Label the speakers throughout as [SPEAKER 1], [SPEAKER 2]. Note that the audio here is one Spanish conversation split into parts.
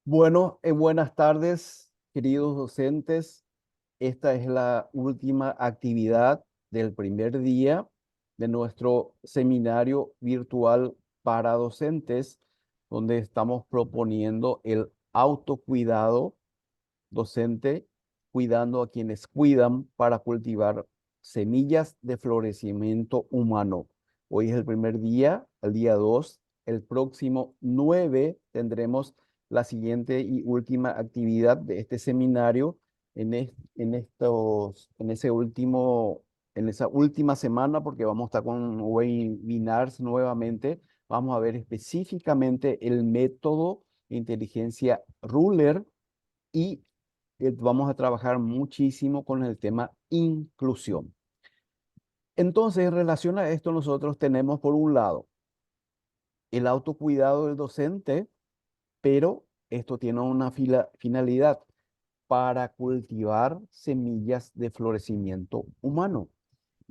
[SPEAKER 1] Bueno, buenas tardes, queridos docentes. Esta es la última actividad del primer día de nuestro seminario virtual para docentes, donde estamos proponiendo el autocuidado docente, cuidando a quienes cuidan para cultivar semillas de florecimiento humano. Hoy es el primer día, el día 2. El próximo 9 tendremos la siguiente y última actividad de este seminario en esa última semana, porque vamos a estar con webinars nuevamente. Vamos a ver específicamente el método de inteligencia Ruler y vamos a trabajar muchísimo con el tema inclusión. Entonces, en relación a esto, nosotros tenemos por un lado el autocuidado del docente, pero esto tiene una finalidad para cultivar semillas de florecimiento humano.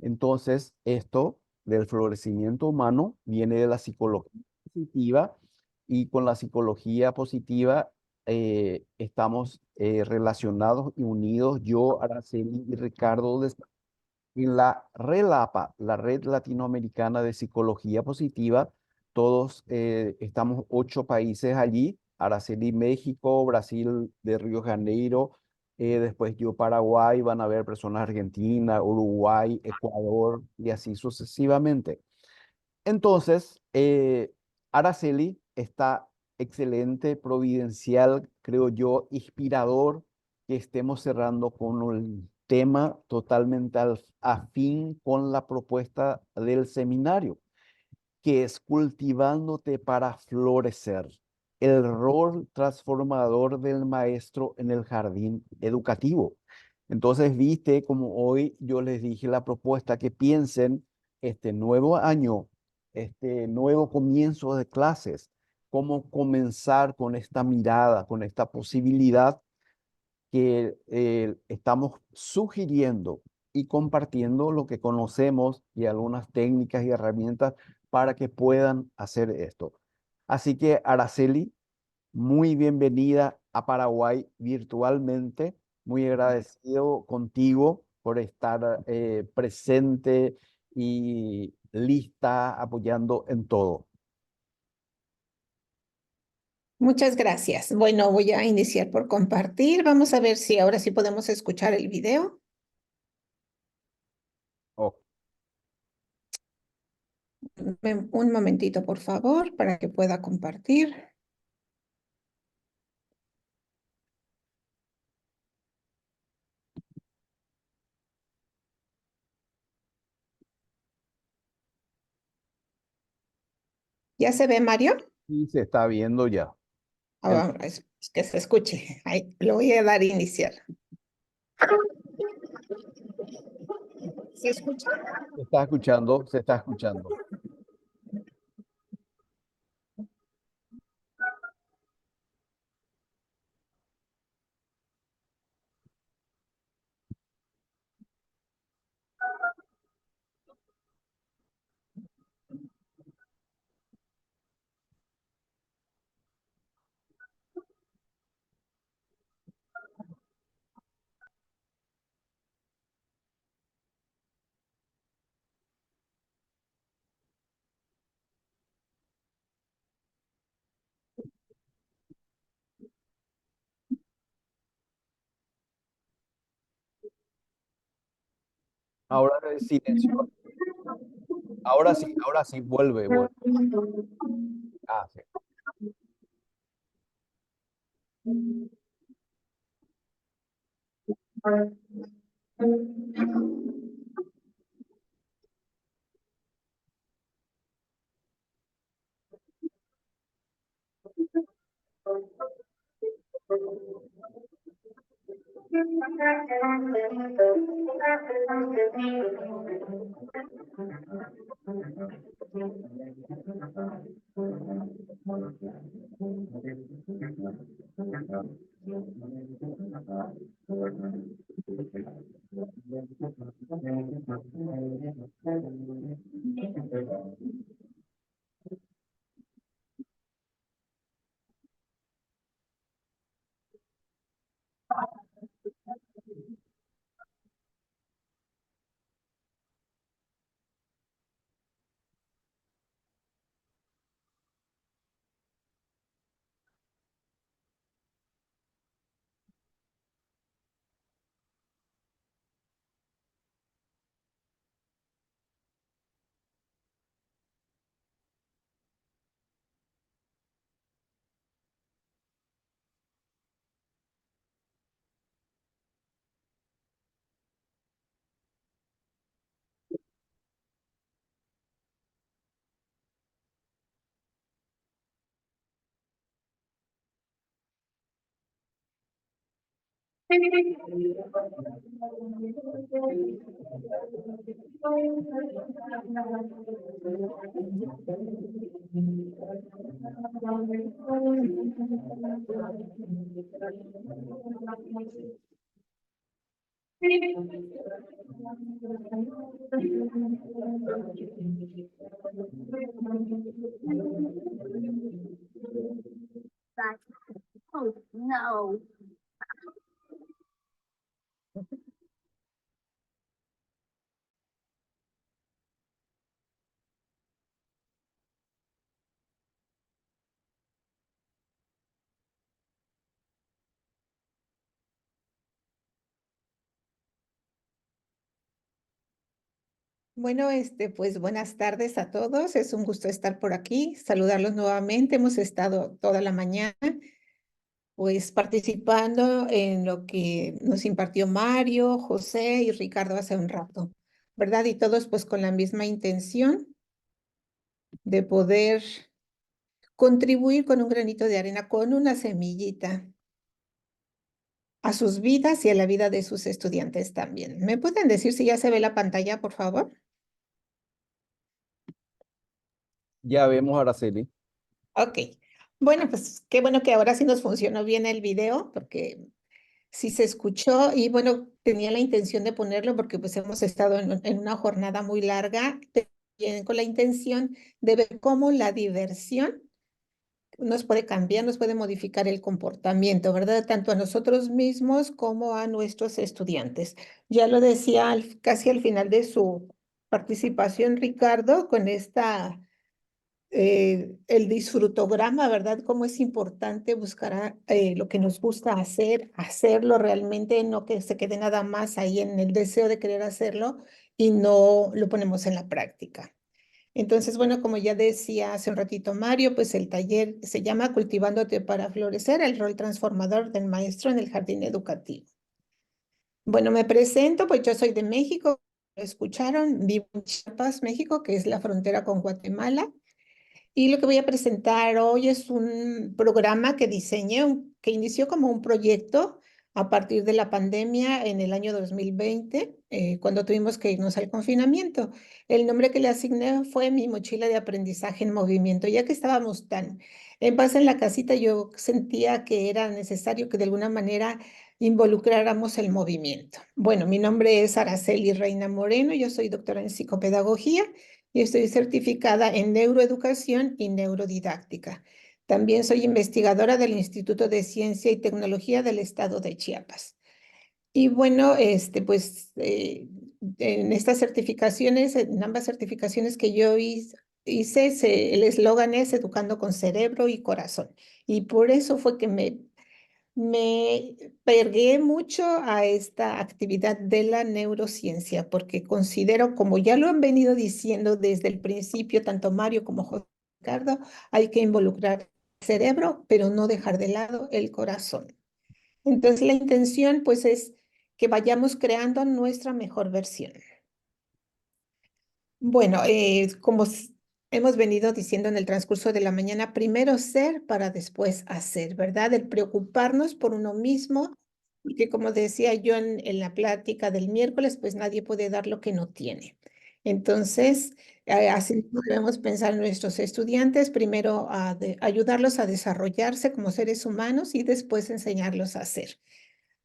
[SPEAKER 1] Entonces, esto del florecimiento humano viene de la psicología positiva y con la psicología positiva estamos relacionados y unidos yo, Araceli y Ricardo en la RELAPA, la Red Latinoamericana de Psicología Positiva. Todos estamos 8 países allí: Araceli México, Brasil de Río de Janeiro, después yo Paraguay, van a haber personas Argentina, Uruguay, Ecuador y así sucesivamente. Entonces, Araceli está excelente, providencial, creo yo, inspirador, que estemos cerrando con un tema totalmente afín con la propuesta del seminario, que es cultivándote para florecer, el rol transformador del maestro en el jardín educativo. Entonces, viste como hoy yo les dije la propuesta, que piensen este nuevo año, este nuevo comienzo de clases, cómo comenzar con esta mirada, con esta posibilidad que estamos sugiriendo y compartiendo lo que conocemos y algunas técnicas y herramientas para que puedan hacer esto. Así que, Araceli, muy bienvenida a Paraguay virtualmente. Muy agradecido contigo por estar presente y lista, apoyando en todo.
[SPEAKER 2] Muchas gracias. Bueno, voy a iniciar por compartir. Vamos a ver si ahora sí podemos escuchar el video.
[SPEAKER 1] Oh,
[SPEAKER 2] Un momentito, por favor, para que pueda compartir. ¿Ya se ve, Mario?
[SPEAKER 1] y se está viendo ya. El-
[SPEAKER 2] Ahora es que se escuche. Ahí, lo voy a dar a iniciar. ¿Se escucha?
[SPEAKER 1] Se está escuchando, se está escuchando. Ahora el silencio. Ahora sí, vuelve, vuelve. Ah, sí.
[SPEAKER 3] Oh, no.
[SPEAKER 2] Bueno, pues buenas tardes a todos. Es un gusto estar por aquí, saludarlos nuevamente. Hemos estado toda la mañana, pues participando en lo que nos impartió Mario, José y Ricardo hace un rato, ¿verdad? Y todos pues con la misma intención de poder contribuir con un granito de arena, con una semillita a sus vidas y a la vida de sus estudiantes también. ¿Me pueden decir si ya se ve la pantalla, por favor?
[SPEAKER 1] Ya vemos, Araceli.
[SPEAKER 2] Ok. Bueno, pues qué bueno que ahora sí nos funcionó bien el video, porque sí se escuchó y bueno, tenía la intención de ponerlo porque pues hemos estado en una jornada muy larga, también con la intención de ver cómo la diversión nos puede cambiar, nos puede modificar el comportamiento, ¿verdad? Tanto a nosotros mismos como a nuestros estudiantes. Ya lo decía casi al final de su participación, Ricardo, con el disfrutograma, ¿verdad? Cómo es importante buscar lo que nos gusta hacer, hacerlo realmente, no que se quede nada más ahí en el deseo de querer hacerlo y no lo ponemos en la práctica. Entonces, bueno, como ya decía hace un ratito Mario, pues el taller se llama Cultivándote para Florecer, el rol transformador del maestro en el jardín educativo. Bueno, me presento, pues yo soy de México, lo escucharon, vivo en Chiapas, México, que es la frontera con Guatemala. Y lo que voy a presentar hoy es un programa que diseñé, que inició como un proyecto a partir de la pandemia en el año 2020, cuando tuvimos que irnos al confinamiento. El nombre que le asigné fue Mi mochila de aprendizaje en movimiento, ya que estábamos tan en paz en la casita, yo sentía que era necesario que de alguna manera involucráramos el movimiento. Bueno, mi nombre es Araceli Reina Moreno, yo soy doctora en psicopedagogía y estoy certificada en neuroeducación y neurodidáctica. También soy investigadora del Instituto de Ciencia y Tecnología del Estado de Chiapas. Y bueno, pues en estas certificaciones, en ambas certificaciones que yo hice, el eslogan es Educando con Cerebro y Corazón. Y por eso fue que me pegué mucho a esta actividad de la neurociencia, porque considero, como ya lo han venido diciendo desde el principio, tanto Mario como José Ricardo, hay que involucrar el cerebro, pero no dejar de lado el corazón. Entonces, la intención, pues, es que vayamos creando nuestra mejor versión. Bueno, como hemos venido diciendo en el transcurso de la mañana, primero ser para después hacer, ¿verdad? El preocuparnos por uno mismo, porque como decía yo en la plática del miércoles, pues nadie puede dar lo que no tiene. Entonces, así debemos pensar en nuestros estudiantes, primero ayudarlos a desarrollarse como seres humanos y después enseñarlos a hacer.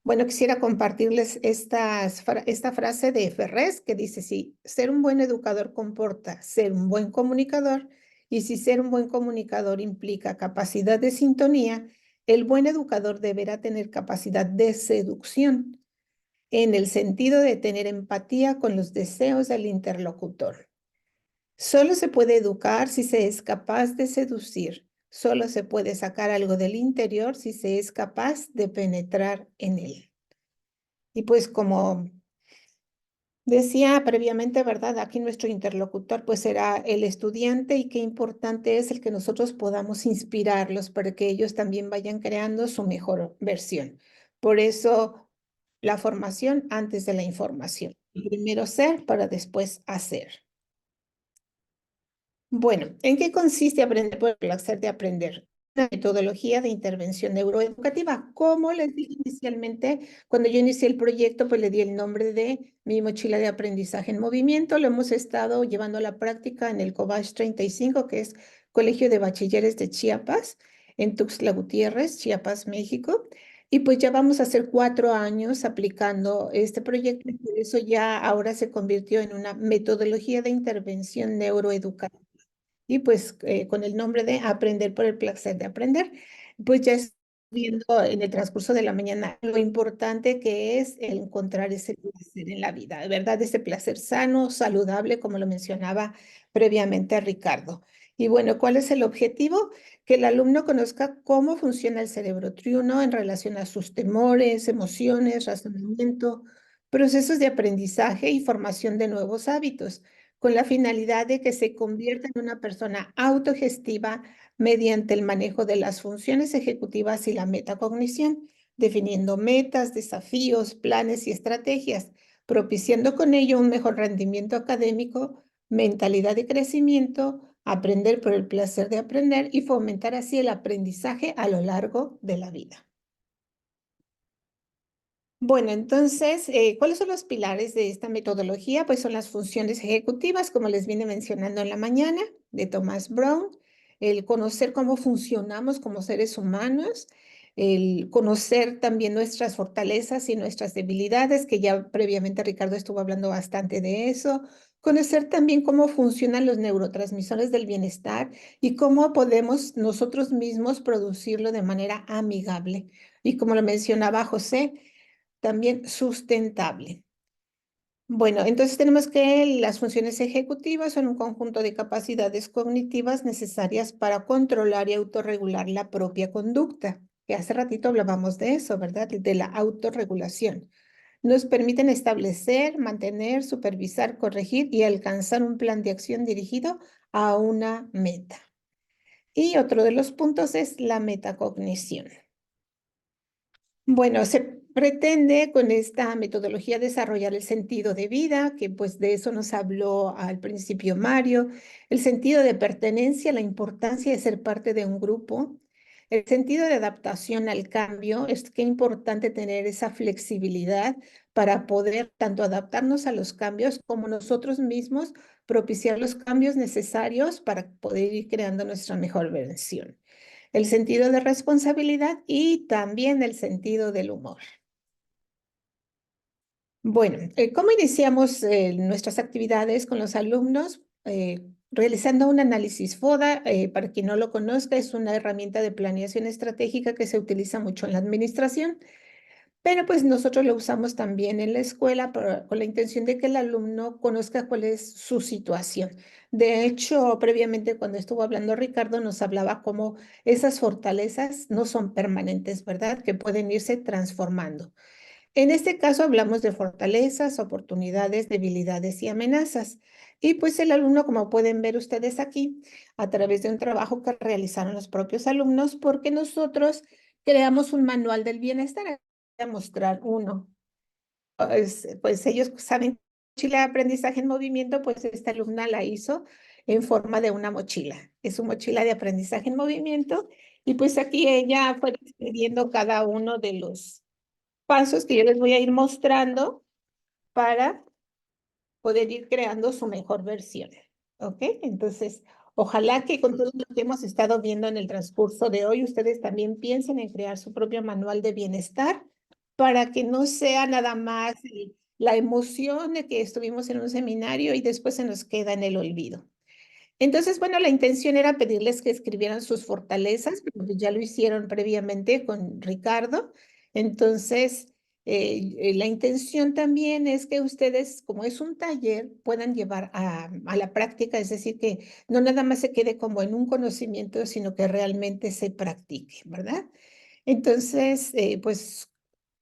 [SPEAKER 2] Bueno, quisiera compartirles esta frase de Ferrés que dice, si ser un buen educador comporta ser un buen comunicador y si ser un buen comunicador implica capacidad de sintonía, el buen educador deberá tener capacidad de seducción en el sentido de tener empatía con los deseos del interlocutor. Solo se puede educar si se es capaz de seducir. Solo se puede sacar algo del interior si se es capaz de penetrar en él. Y pues como decía previamente, ¿verdad? Aquí nuestro interlocutor pues será el estudiante y qué importante es el que nosotros podamos inspirarlos para que ellos también vayan creando su mejor versión. Por eso la formación antes de la información. Primero ser para después hacer. Bueno, ¿en qué consiste aprender por el placer de aprender? una metodología de intervención neuroeducativa. Como les dije inicialmente, cuando yo inicié el proyecto, pues le di el nombre de mi mochila de aprendizaje en movimiento. Lo hemos estado llevando a la práctica en el COBACH 35, que es Colegio de Bachilleres de Chiapas, en Tuxtla Gutiérrez, Chiapas, México. Y pues ya vamos a hacer 4 años aplicando este proyecto, y por eso ya ahora se convirtió en una metodología de intervención neuroeducativa. Y pues con el nombre de Aprender por el placer de aprender, pues ya estoy viendo en el transcurso de la mañana lo importante que es el encontrar ese placer en la vida, ¿verdad? Ese placer sano, saludable, como lo mencionaba previamente Ricardo. Y bueno, ¿cuál es el objetivo? Que el alumno conozca cómo funciona el cerebro triuno en relación a sus temores, emociones, razonamiento, procesos de aprendizaje y formación de nuevos hábitos, con la finalidad de que se convierta en una persona autogestiva mediante el manejo de las funciones ejecutivas y la metacognición, definiendo metas, desafíos, planes y estrategias, propiciando con ello un mejor rendimiento académico, mentalidad de crecimiento, aprender por el placer de aprender y fomentar así el aprendizaje a lo largo de la vida. Bueno, entonces, ¿cuáles son los pilares de esta metodología? Pues son las funciones ejecutivas, como les vine mencionando en la mañana, de Thomas Brown, el conocer cómo funcionamos como seres humanos, el conocer también nuestras fortalezas y nuestras debilidades, que ya previamente Ricardo estuvo hablando bastante de eso, conocer también cómo funcionan los neurotransmisores del bienestar y cómo podemos nosotros mismos producirlo de manera amigable. Y como lo mencionaba José, también sustentable. Bueno, entonces tenemos que las funciones ejecutivas son un conjunto de capacidades cognitivas necesarias para controlar y autorregular la propia conducta, que hace ratito hablábamos de eso, ¿verdad? De la autorregulación. Nos permiten establecer, mantener, supervisar, corregir y alcanzar un plan de acción dirigido a una meta. Y otro de los puntos es la metacognición. Bueno, se pretende con esta metodología desarrollar el sentido de vida, que pues de eso nos habló al principio Mario, el sentido de pertenencia, la importancia de ser parte de un grupo, el sentido de adaptación al cambio, es que importante tener esa flexibilidad para poder tanto adaptarnos a los cambios como nosotros mismos propiciar los cambios necesarios para poder ir creando nuestra mejor versión, el sentido de responsabilidad y también el sentido del humor. Bueno, ¿cómo iniciamos nuestras actividades con los alumnos? Realizando un análisis FODA, para quien no lo conozca, es una herramienta de planeación estratégica que se utiliza mucho en la administración, pero pues nosotros lo usamos también en la escuela con la intención de que el alumno conozca cuál es su situación. De hecho, previamente cuando estuvo hablando Ricardo, nos hablaba cómo esas fortalezas no son permanentes, ¿verdad? Que pueden irse transformando. En este caso hablamos de fortalezas, oportunidades, debilidades y amenazas. Y pues el alumno, como pueden ver ustedes aquí, a través de un trabajo que realizaron los propios alumnos, porque nosotros creamos un manual del bienestar. Voy a mostrar uno. Pues ellos saben, mochila de aprendizaje en movimiento, pues esta alumna la hizo en forma de una mochila. Es su mochila de aprendizaje en movimiento. Y pues aquí ella fue escribiendo cada uno de los pasos que yo les voy a ir mostrando para poder ir creando su mejor versión. ¿Ok? Entonces, ojalá que con todo lo que hemos estado viendo en el transcurso de hoy, ustedes también piensen en crear su propio manual de bienestar para que no sea nada más la emoción de que estuvimos en un seminario y después se nos queda en el olvido. Entonces, bueno, la intención era pedirles que escribieran sus fortalezas, porque ya lo hicieron previamente con Ricardo. Entonces, la intención también es que ustedes, como es un taller, puedan llevar a la práctica, es decir, que no nada más se quede como en un conocimiento, sino que realmente se practique, ¿verdad? Entonces, pues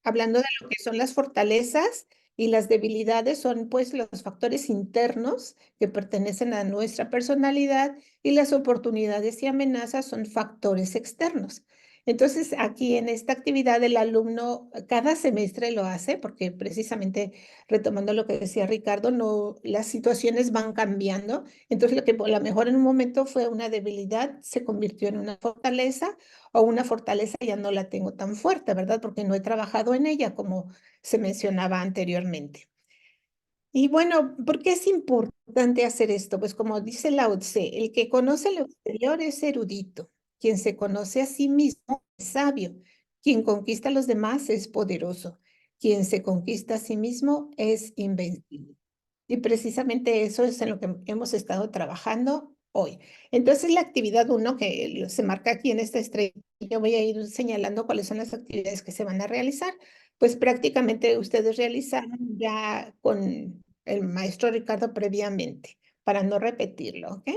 [SPEAKER 2] hablando de lo que son las fortalezas y las debilidades, son pues los factores internos que pertenecen a nuestra personalidad y las oportunidades y amenazas son factores externos. Entonces, aquí en esta actividad el alumno cada semestre lo hace, porque precisamente retomando lo que decía Ricardo, no, las situaciones van cambiando. Entonces, lo que a lo mejor en un momento fue una debilidad, se convirtió en una fortaleza, o una fortaleza ya no la tengo tan fuerte, ¿verdad? Porque no he trabajado en ella, como se mencionaba anteriormente. Y bueno, ¿por qué es importante hacer esto? Pues como dice Lao Tse, el que conoce lo exterior es erudito, quien se conoce a sí mismo es sabio, quien conquista a los demás es poderoso, quien se conquista a sí mismo es invencible. Y precisamente eso es en lo que hemos estado trabajando hoy. Entonces, la actividad uno que se marca aquí en esta estrella, yo voy a ir señalando cuáles son las actividades que se van a realizar. Pues prácticamente ustedes realizaron ya con el maestro Ricardo previamente, para no repetirlo, ¿ok?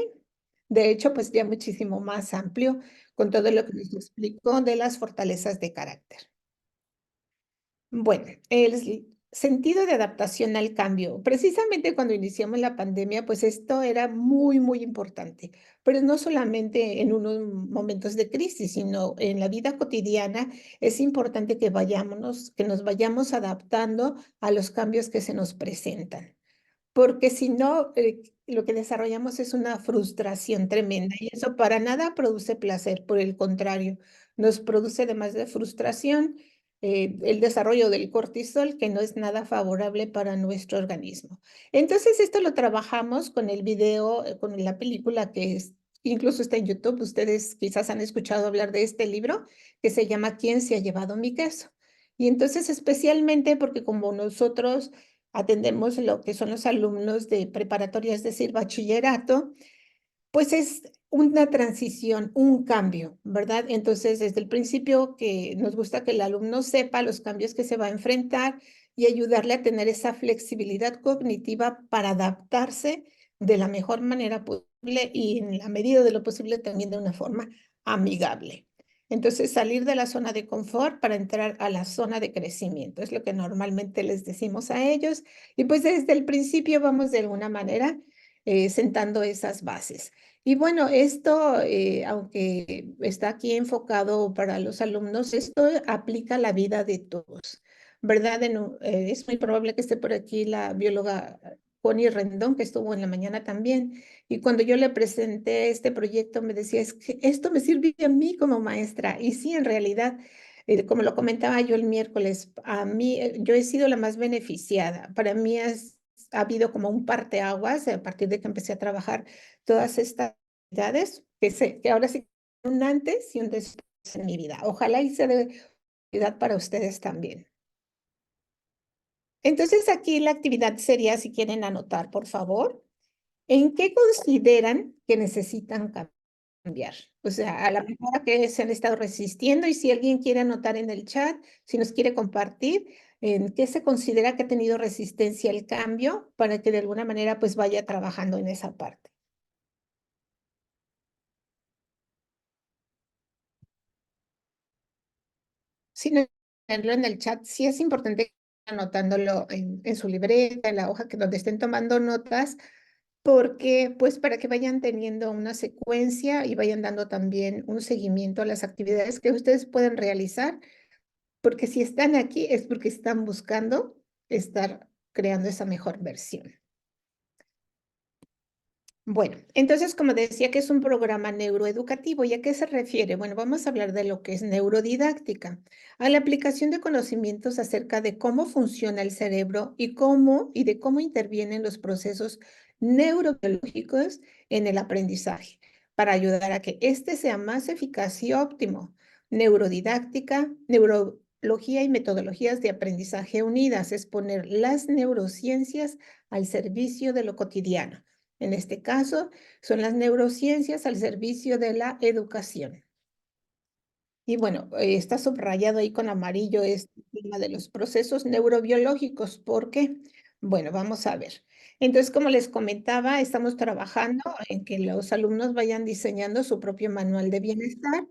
[SPEAKER 2] De hecho, pues ya muchísimo más amplio con todo lo que nos explicó de las fortalezas de carácter. Bueno, el sentido de adaptación al cambio. Precisamente cuando iniciamos la pandemia, pues esto era muy, muy importante, pero no solamente en unos momentos de crisis, sino en la vida cotidiana es importante que nos vayamos adaptando a los cambios que se nos presentan, porque si no, lo que desarrollamos es una frustración tremenda y eso para nada produce placer, por el contrario, nos produce además de frustración el desarrollo del cortisol, que no es nada favorable para nuestro organismo. Entonces, esto lo trabajamos con el video, con la película que es, incluso está en YouTube. Ustedes quizás han escuchado hablar de este libro que se llama ¿Quién se ha llevado mi queso? Y entonces, especialmente porque como nosotros atendemos lo que son los alumnos de preparatoria, es decir, bachillerato, pues es una transición, un cambio, ¿verdad? Entonces, desde el principio que nos gusta que el alumno sepa los cambios que se va a enfrentar y ayudarle a tener esa flexibilidad cognitiva para adaptarse de la mejor manera posible y en la medida de lo posible también de una forma amigable. Entonces, salir de la zona de confort para entrar a la zona de crecimiento es lo que normalmente les decimos a ellos. Y pues desde el principio vamos de alguna manera sentando esas bases. Y bueno, esto, aunque está aquí enfocado para los alumnos, esto aplica a la vida de todos, ¿verdad? Es muy probable que esté por aquí la bióloga Connie Rendón, que estuvo en la mañana también. Y cuando yo le presenté este proyecto, me decía, es que esto me sirve a mí como maestra. Y sí, en realidad, como lo comentaba yo el miércoles, a mí, yo he sido la más beneficiada. Para mí ha habido como un parteaguas a partir de que empecé a trabajar todas estas actividades que ahora sí un antes y un después en mi vida. Ojalá y sea de utilidad para ustedes también. Entonces aquí la actividad sería, si quieren anotar, por favor, ¿en qué consideran que necesitan cambiar? O sea, a la mejor a que se han estado resistiendo y si alguien quiere anotar en el chat, si nos quiere compartir, en qué se considera que ha tenido resistencia al cambio para que de alguna manera pues vaya trabajando en esa parte. Si no, ponerlo en el chat, sí es importante anotándolo en su libreta, en la hoja que donde estén tomando notas, porque pues para que vayan teniendo una secuencia y vayan dando también un seguimiento a las actividades que ustedes pueden realizar, porque si están aquí es porque están buscando estar creando esa mejor versión. Bueno, entonces, como decía que es un programa neuroeducativo, ¿y a qué se refiere? Bueno, vamos a hablar de lo que es neurodidáctica, a la aplicación de conocimientos acerca de cómo funciona el cerebro y de cómo intervienen los procesos neurobiológicos en el aprendizaje, para ayudar a que éste sea más eficaz y óptimo. Neurodidáctica, neurología y metodologías de aprendizaje unidas, es poner las neurociencias al servicio de lo cotidiano. En este caso, son las neurociencias al servicio de la educación. Y bueno, está subrayado ahí con amarillo este tema de los procesos neurobiológicos. ¿Por qué? Bueno, vamos a ver. Entonces, como les comentaba, estamos trabajando en que los alumnos vayan diseñando su propio manual de bienestar.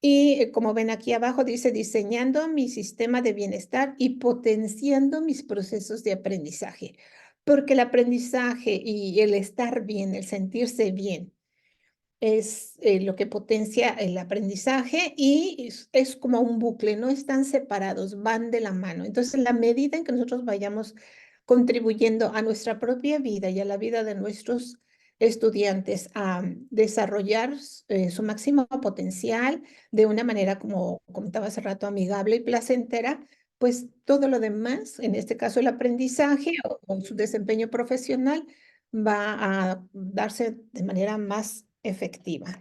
[SPEAKER 2] Y como ven aquí abajo, dice diseñando mi sistema de bienestar y potenciando mis procesos de aprendizaje. Porque el aprendizaje y el estar bien, el sentirse bien, es lo que potencia el aprendizaje y es como un bucle, no están separados, van de la mano. Entonces, la medida en que nosotros vayamos contribuyendo a nuestra propia vida y a la vida de nuestros estudiantes a desarrollar su máximo potencial de una manera, como comentaba hace rato, amigable y placentera, pues todo lo demás, en este caso el aprendizaje o su desempeño profesional, va a darse de manera más efectiva.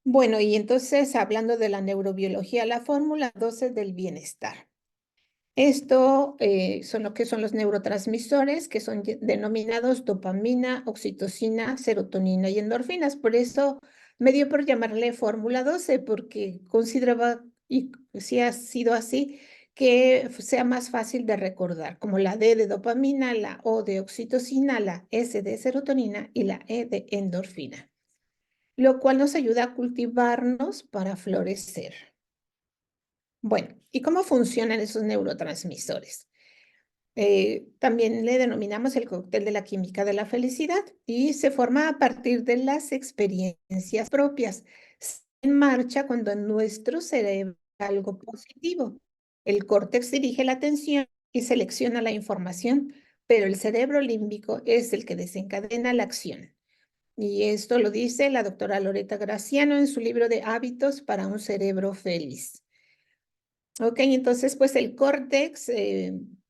[SPEAKER 2] Bueno, y entonces hablando de la neurobiología, la fórmula 12 del bienestar. Esto son lo que son los neurotransmisores, que son denominados dopamina, oxitocina, serotonina y endorfinas. Por eso me dio por llamarle fórmula 12, porque consideraba, y si ha sido así, que sea más fácil de recordar, como la D de dopamina, la O de oxitocina, la S de serotonina y la E de endorfina, lo cual nos ayuda a cultivarnos para florecer. Bueno, ¿y cómo funcionan esos neurotransmisores? También le denominamos el cóctel de la química de la felicidad y se forma a partir de las experiencias propias. Se en marcha cuando en nuestro cerebro hay algo positivo. El córtex dirige la atención y selecciona la información, pero el cerebro límbico es el que desencadena la acción. Y esto lo dice la doctora Loretta Graziano en su libro de Hábitos para un cerebro feliz. Ok, entonces pues el córtex,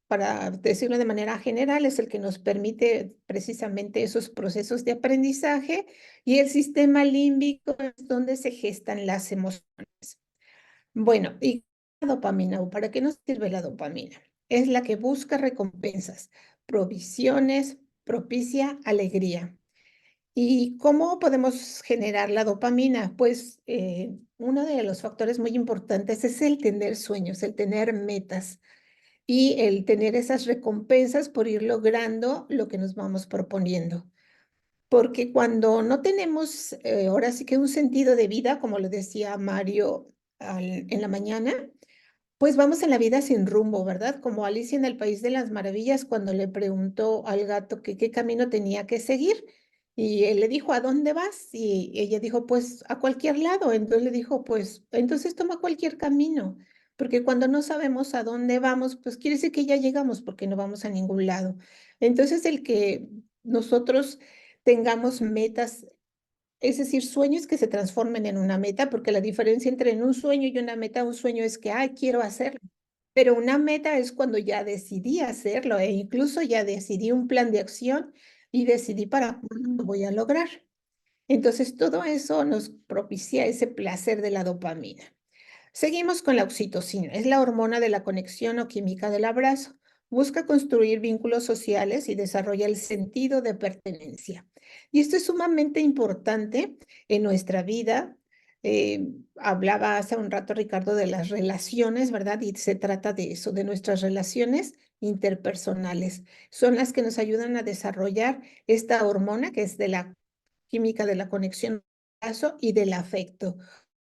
[SPEAKER 2] para decirlo de manera general, es el que nos permite precisamente esos procesos de aprendizaje y el sistema límbico es donde se gestan las emociones. Bueno, ¿y la dopamina? ¿O para qué nos sirve la dopamina? Es la que busca recompensas, provisiones, propicia alegría. ¿Y cómo podemos generar la dopamina? Pues uno de los factores muy importantes es el tener sueños, el tener metas y el tener esas recompensas por ir logrando lo que nos vamos proponiendo. Porque cuando no tenemos ahora sí que un sentido de vida, como lo decía Mario en la mañana, pues vamos en la vida sin rumbo, ¿verdad? Como Alicia en el País de las Maravillas cuando le preguntó al gato que qué camino tenía que seguir y él le dijo, ¿a dónde vas? Y ella dijo, pues a cualquier lado. Entonces le dijo, pues entonces toma cualquier camino, porque cuando no sabemos a dónde vamos, pues quiere decir que ya llegamos porque no vamos a ningún lado. Entonces el que nosotros tengamos metas, es decir, sueños que se transformen en una meta, porque la diferencia entre en un sueño y una meta, un sueño es que, ay, quiero hacerlo, pero una meta es cuando ya decidí hacerlo e incluso ya decidí un plan de acción y decidí para cuándo lo voy a lograr. Entonces, todo eso nos propicia ese placer de la dopamina. Seguimos con la oxitocina, es la hormona de la conexión o química del abrazo. Busca construir vínculos sociales y desarrolla el sentido de pertenencia. Y esto es sumamente importante en nuestra vida. Hablaba hace un rato Ricardo de las relaciones, ¿verdad? Y se trata de eso, de nuestras relaciones interpersonales. Son las que nos ayudan a desarrollar esta hormona que es de la química de la conexión y del afecto.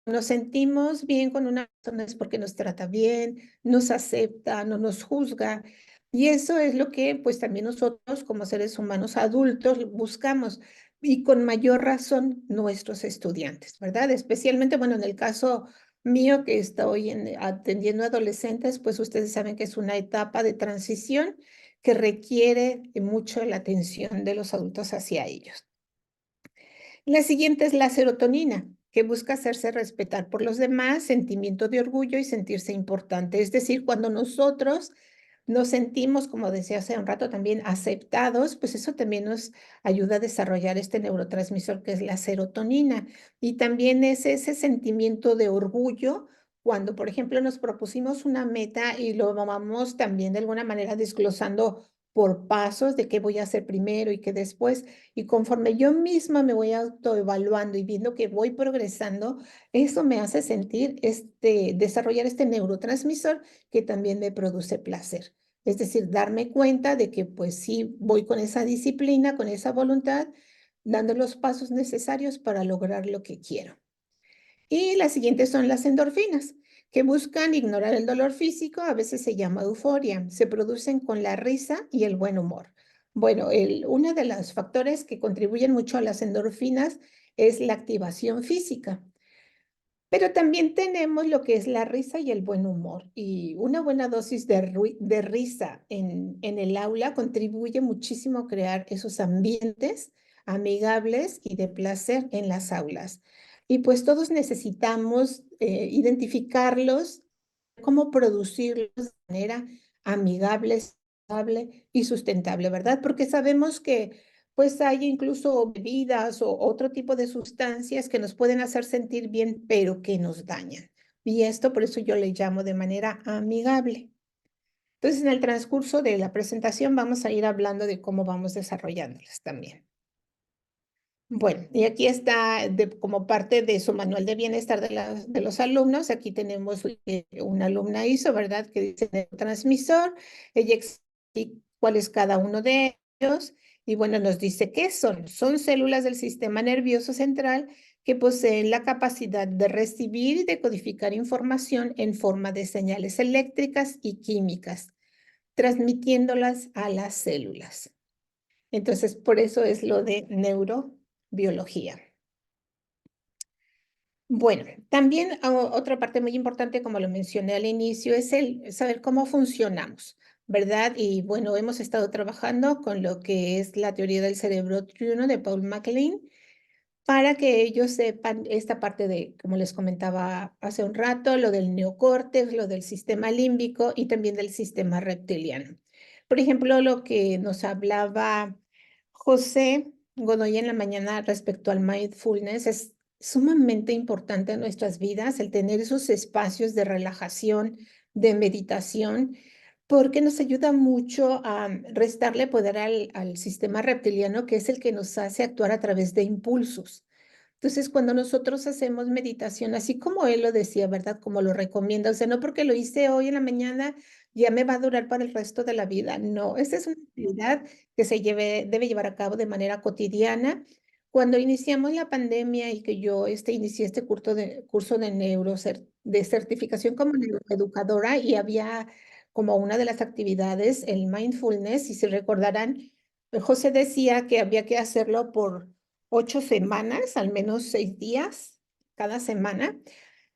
[SPEAKER 2] Nos sentimos bien con una persona es porque nos trata bien, nos acepta, no nos juzga. Y eso es lo que pues también nosotros como seres humanos adultos buscamos y con mayor razón nuestros estudiantes, ¿verdad? Especialmente, bueno, en el caso mío que estoy atendiendo adolescentes, pues ustedes saben que es una etapa de transición que requiere mucho la atención de los adultos hacia ellos. La siguiente es la serotonina, que busca hacerse respetar por los demás, sentimiento de orgullo y sentirse importante. Es decir, cuando nosotros nos sentimos, como decía hace un rato también, aceptados, pues eso también nos ayuda a desarrollar este neurotransmisor que es la serotonina. Y también es ese sentimiento de orgullo cuando, por ejemplo, nos propusimos una meta y lo vamos también de alguna manera desglosando por pasos de qué voy a hacer primero y qué después. Y conforme yo misma me voy autoevaluando y viendo que voy progresando, eso me hace sentir, desarrollar este neurotransmisor que también me produce placer. Es decir, darme cuenta de que pues sí voy con esa disciplina, con esa voluntad, dando los pasos necesarios para lograr lo que quiero. Y las siguientes son las endorfinas, que buscan ignorar el dolor físico, a veces se llama euforia, se producen con la risa y el buen humor. Bueno, uno de los factores que contribuyen mucho a las endorfinas es la activación física. Pero también tenemos lo que es la risa y el buen humor. Y una buena dosis de risa en el aula contribuye muchísimo a crear esos ambientes amigables y de placer en las aulas. Y pues todos necesitamos identificarlos, cómo producirlos de manera amigable, saludable y sustentable, ¿verdad? Porque sabemos que pues hay incluso bebidas o otro tipo de sustancias que nos pueden hacer sentir bien, pero que nos dañan. Y esto por eso yo le llamo de manera amigable. Entonces, en el transcurso de la presentación vamos a ir hablando de cómo vamos desarrollándolas también. Bueno, y aquí está como parte de su manual de bienestar de los alumnos. Aquí tenemos una alumna hizo, ¿verdad? Que dice neurotransmisor. Ella explica cuál es cada uno de ellos. Y bueno, nos dice qué son. Son células del sistema nervioso central que poseen la capacidad de recibir y de codificar información en forma de señales eléctricas y químicas, transmitiéndolas a las células. Entonces, por eso es lo de neurobiología. Bueno, también otra parte muy importante, como lo mencioné al inicio, es el saber cómo funcionamos, ¿verdad? Y bueno, hemos estado trabajando con lo que es la teoría del cerebro triuno de Paul MacLean para que ellos sepan esta parte de, como les comentaba hace un rato, lo del neocórtex, lo del sistema límbico y también del sistema reptiliano. Por ejemplo, lo que nos hablaba José Godoy en la mañana respecto al mindfulness es sumamente importante en nuestras vidas el tener esos espacios de relajación, de meditación, porque nos ayuda mucho a restarle poder al sistema reptiliano, que es el que nos hace actuar a través de impulsos. Entonces, cuando nosotros hacemos meditación, así como él lo decía, ¿verdad? Como lo recomienda, o sea, no porque lo hice hoy en la mañana, ya me va a durar para el resto de la vida. No, esta es una actividad que debe llevar a cabo de manera cotidiana. Cuando iniciamos la pandemia y que yo inicié este curso de de certificación como neuroeducadora y había como una de las actividades el mindfulness, y si recordarán, José decía que había que hacerlo por 8 semanas, al menos 6 días cada semana.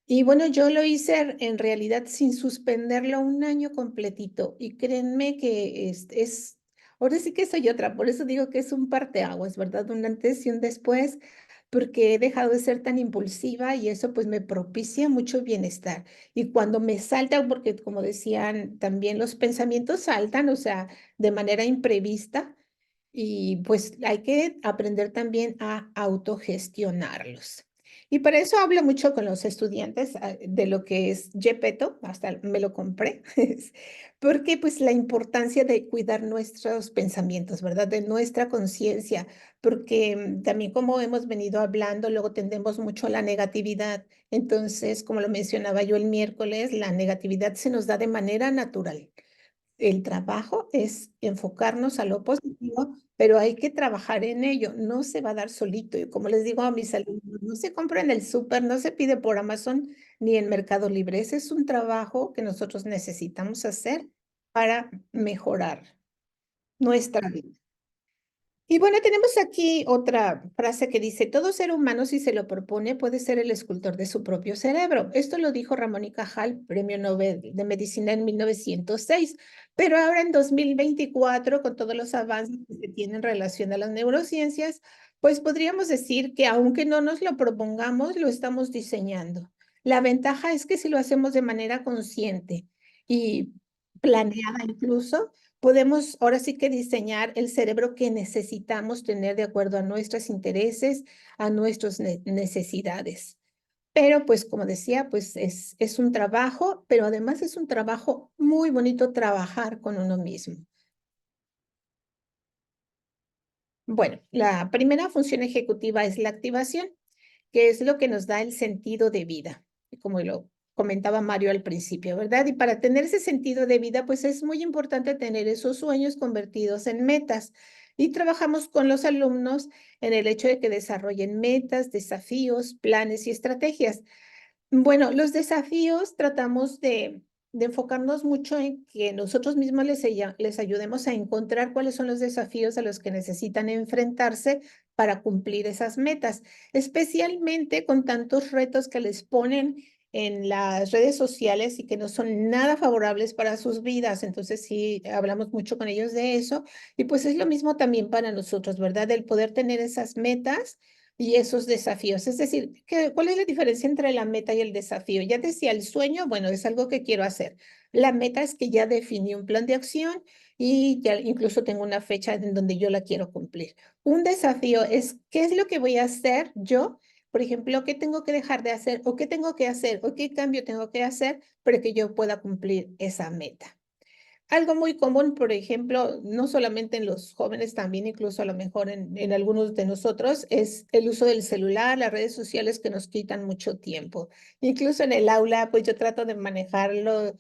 [SPEAKER 2] Y bueno, yo lo hice en realidad sin suspenderlo un año completito. Y créanme que ahora sí que soy otra, por eso digo que es un parteaguas, ¿verdad? Un antes y un después, porque he dejado de ser tan impulsiva y eso pues me propicia mucho bienestar. Y cuando me salta, porque como decían, también los pensamientos saltan, o sea, de manera imprevista, y pues hay que aprender también a autogestionarlos. Y para eso hablo mucho con los estudiantes de lo que es Gepetto, hasta me lo compré, porque pues la importancia de cuidar nuestros pensamientos, ¿verdad? De nuestra conciencia, porque también como hemos venido hablando, luego tendemos mucho a la negatividad. Entonces, como lo mencionaba yo el miércoles, la negatividad se nos da de manera natural. El trabajo es enfocarnos a lo positivo, pero hay que trabajar en ello. No se va a dar solito. Y como les digo a mis alumnos, no se compra en el súper, no se pide por Amazon ni en Mercado Libre. Ese es un trabajo que nosotros necesitamos hacer para mejorar nuestra vida. Y bueno, tenemos aquí otra frase que dice, todo ser humano si se lo propone puede ser el escultor de su propio cerebro. Esto lo dijo Ramón y Cajal, Premio Nobel de Medicina en 1906. Pero ahora en 2024, con todos los avances que se tienen en relación a las neurociencias, pues podríamos decir que aunque no nos lo propongamos, lo estamos diseñando. La ventaja es que si lo hacemos de manera consciente y planeada incluso, podemos ahora sí que diseñar el cerebro que necesitamos tener de acuerdo a nuestros intereses, a nuestras necesidades. Pero pues como decía, pues es un trabajo, pero además es un trabajo muy bonito trabajar con uno mismo. Bueno, la primera función ejecutiva es la activación, que es lo que nos da el sentido de vida, como lo comentaba Mario al principio, ¿verdad? Y para tener ese sentido de vida, pues es muy importante tener esos sueños convertidos en metas. Y trabajamos con los alumnos en el hecho de que desarrollen metas, desafíos, planes y estrategias. Bueno, los desafíos tratamos de de enfocarnos mucho en que nosotros mismos les ayudemos a encontrar cuáles son los desafíos a los que necesitan enfrentarse para cumplir esas metas, especialmente con tantos retos que les ponen en las redes sociales y que no son nada favorables para sus vidas. Entonces sí, hablamos mucho con ellos de eso. Y pues es lo mismo también para nosotros, ¿verdad? El poder tener esas metas y esos desafíos. Es decir, ¿cuál es la diferencia entre la meta y el desafío? Ya decía, el sueño, bueno, es algo que quiero hacer. La meta es que ya definí un plan de acción y ya incluso tengo una fecha en donde yo la quiero cumplir. Un desafío es qué es lo que voy a hacer yo, por ejemplo, qué tengo que dejar de hacer o qué tengo que hacer o qué cambio tengo que hacer para que yo pueda cumplir esa meta. Algo muy común, por ejemplo, no solamente en los jóvenes, también incluso a lo mejor en algunos de nosotros, es el uso del celular, las redes sociales que nos quitan mucho tiempo. Incluso en el aula, pues yo trato de manejarlo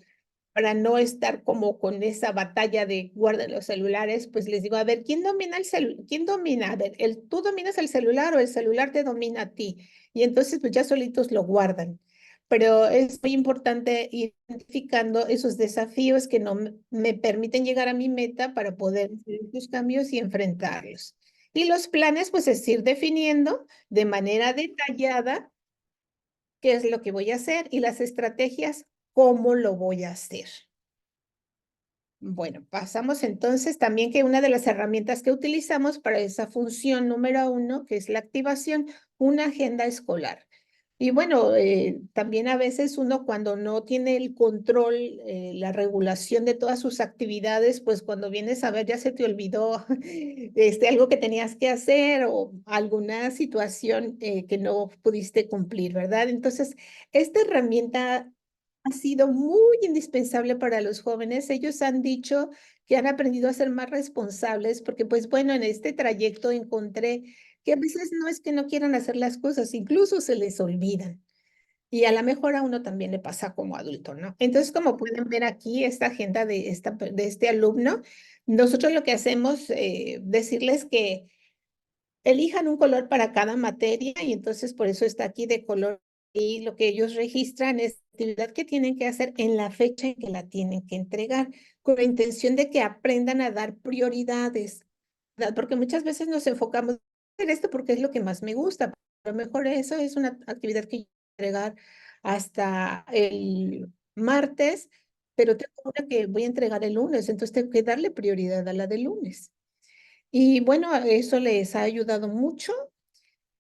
[SPEAKER 2] para no estar como con esa batalla de guarden los celulares, pues les digo, a ver, ¿quién domina el celular? ¿Quién domina? A ver, ¿tú dominas el celular o el celular te domina a ti? Y entonces pues ya solitos lo guardan. Pero es muy importante ir identificando esos desafíos que no me permiten llegar a mi meta para poder hacer estos cambios y enfrentarlos. Y los planes, pues es ir definiendo de manera detallada qué es lo que voy a hacer y las estrategias, cómo lo voy a hacer. Bueno, pasamos entonces también que una de las herramientas que utilizamos para esa función número 1, que es la activación, una agenda escolar. Y bueno, también a veces uno cuando no tiene el control, la regulación de todas sus actividades, pues cuando vienes a ver ya se te olvidó algo que tenías que hacer o alguna situación que no pudiste cumplir, ¿verdad? Entonces, esta herramienta ha sido muy indispensable para los jóvenes. Ellos han dicho que han aprendido a ser más responsables porque, pues bueno, en este trayecto encontré que a veces no es que no quieran hacer las cosas, incluso se les olvidan. Y a lo mejor a uno también le pasa como adulto, ¿no? Entonces, como pueden ver aquí, esta agenda de este alumno, nosotros lo que hacemos, decirles que elijan un color para cada materia y entonces por eso está aquí de color y lo que ellos registran es la actividad que tienen que hacer en la fecha en que la tienen que entregar, con la intención de que aprendan a dar prioridades, ¿verdad? Porque muchas veces nos enfocamos en hacer esto porque es lo que más me gusta. A lo mejor eso es una actividad que yo voy a entregar hasta el martes, pero tengo una que voy a entregar el lunes, entonces tengo que darle prioridad a la del lunes. Y bueno, eso les ha ayudado mucho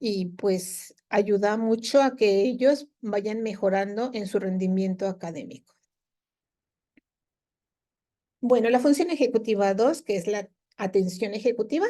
[SPEAKER 2] y pues ayuda mucho a que ellos vayan mejorando en su rendimiento académico. Bueno, la función ejecutiva 2, que es la atención ejecutiva,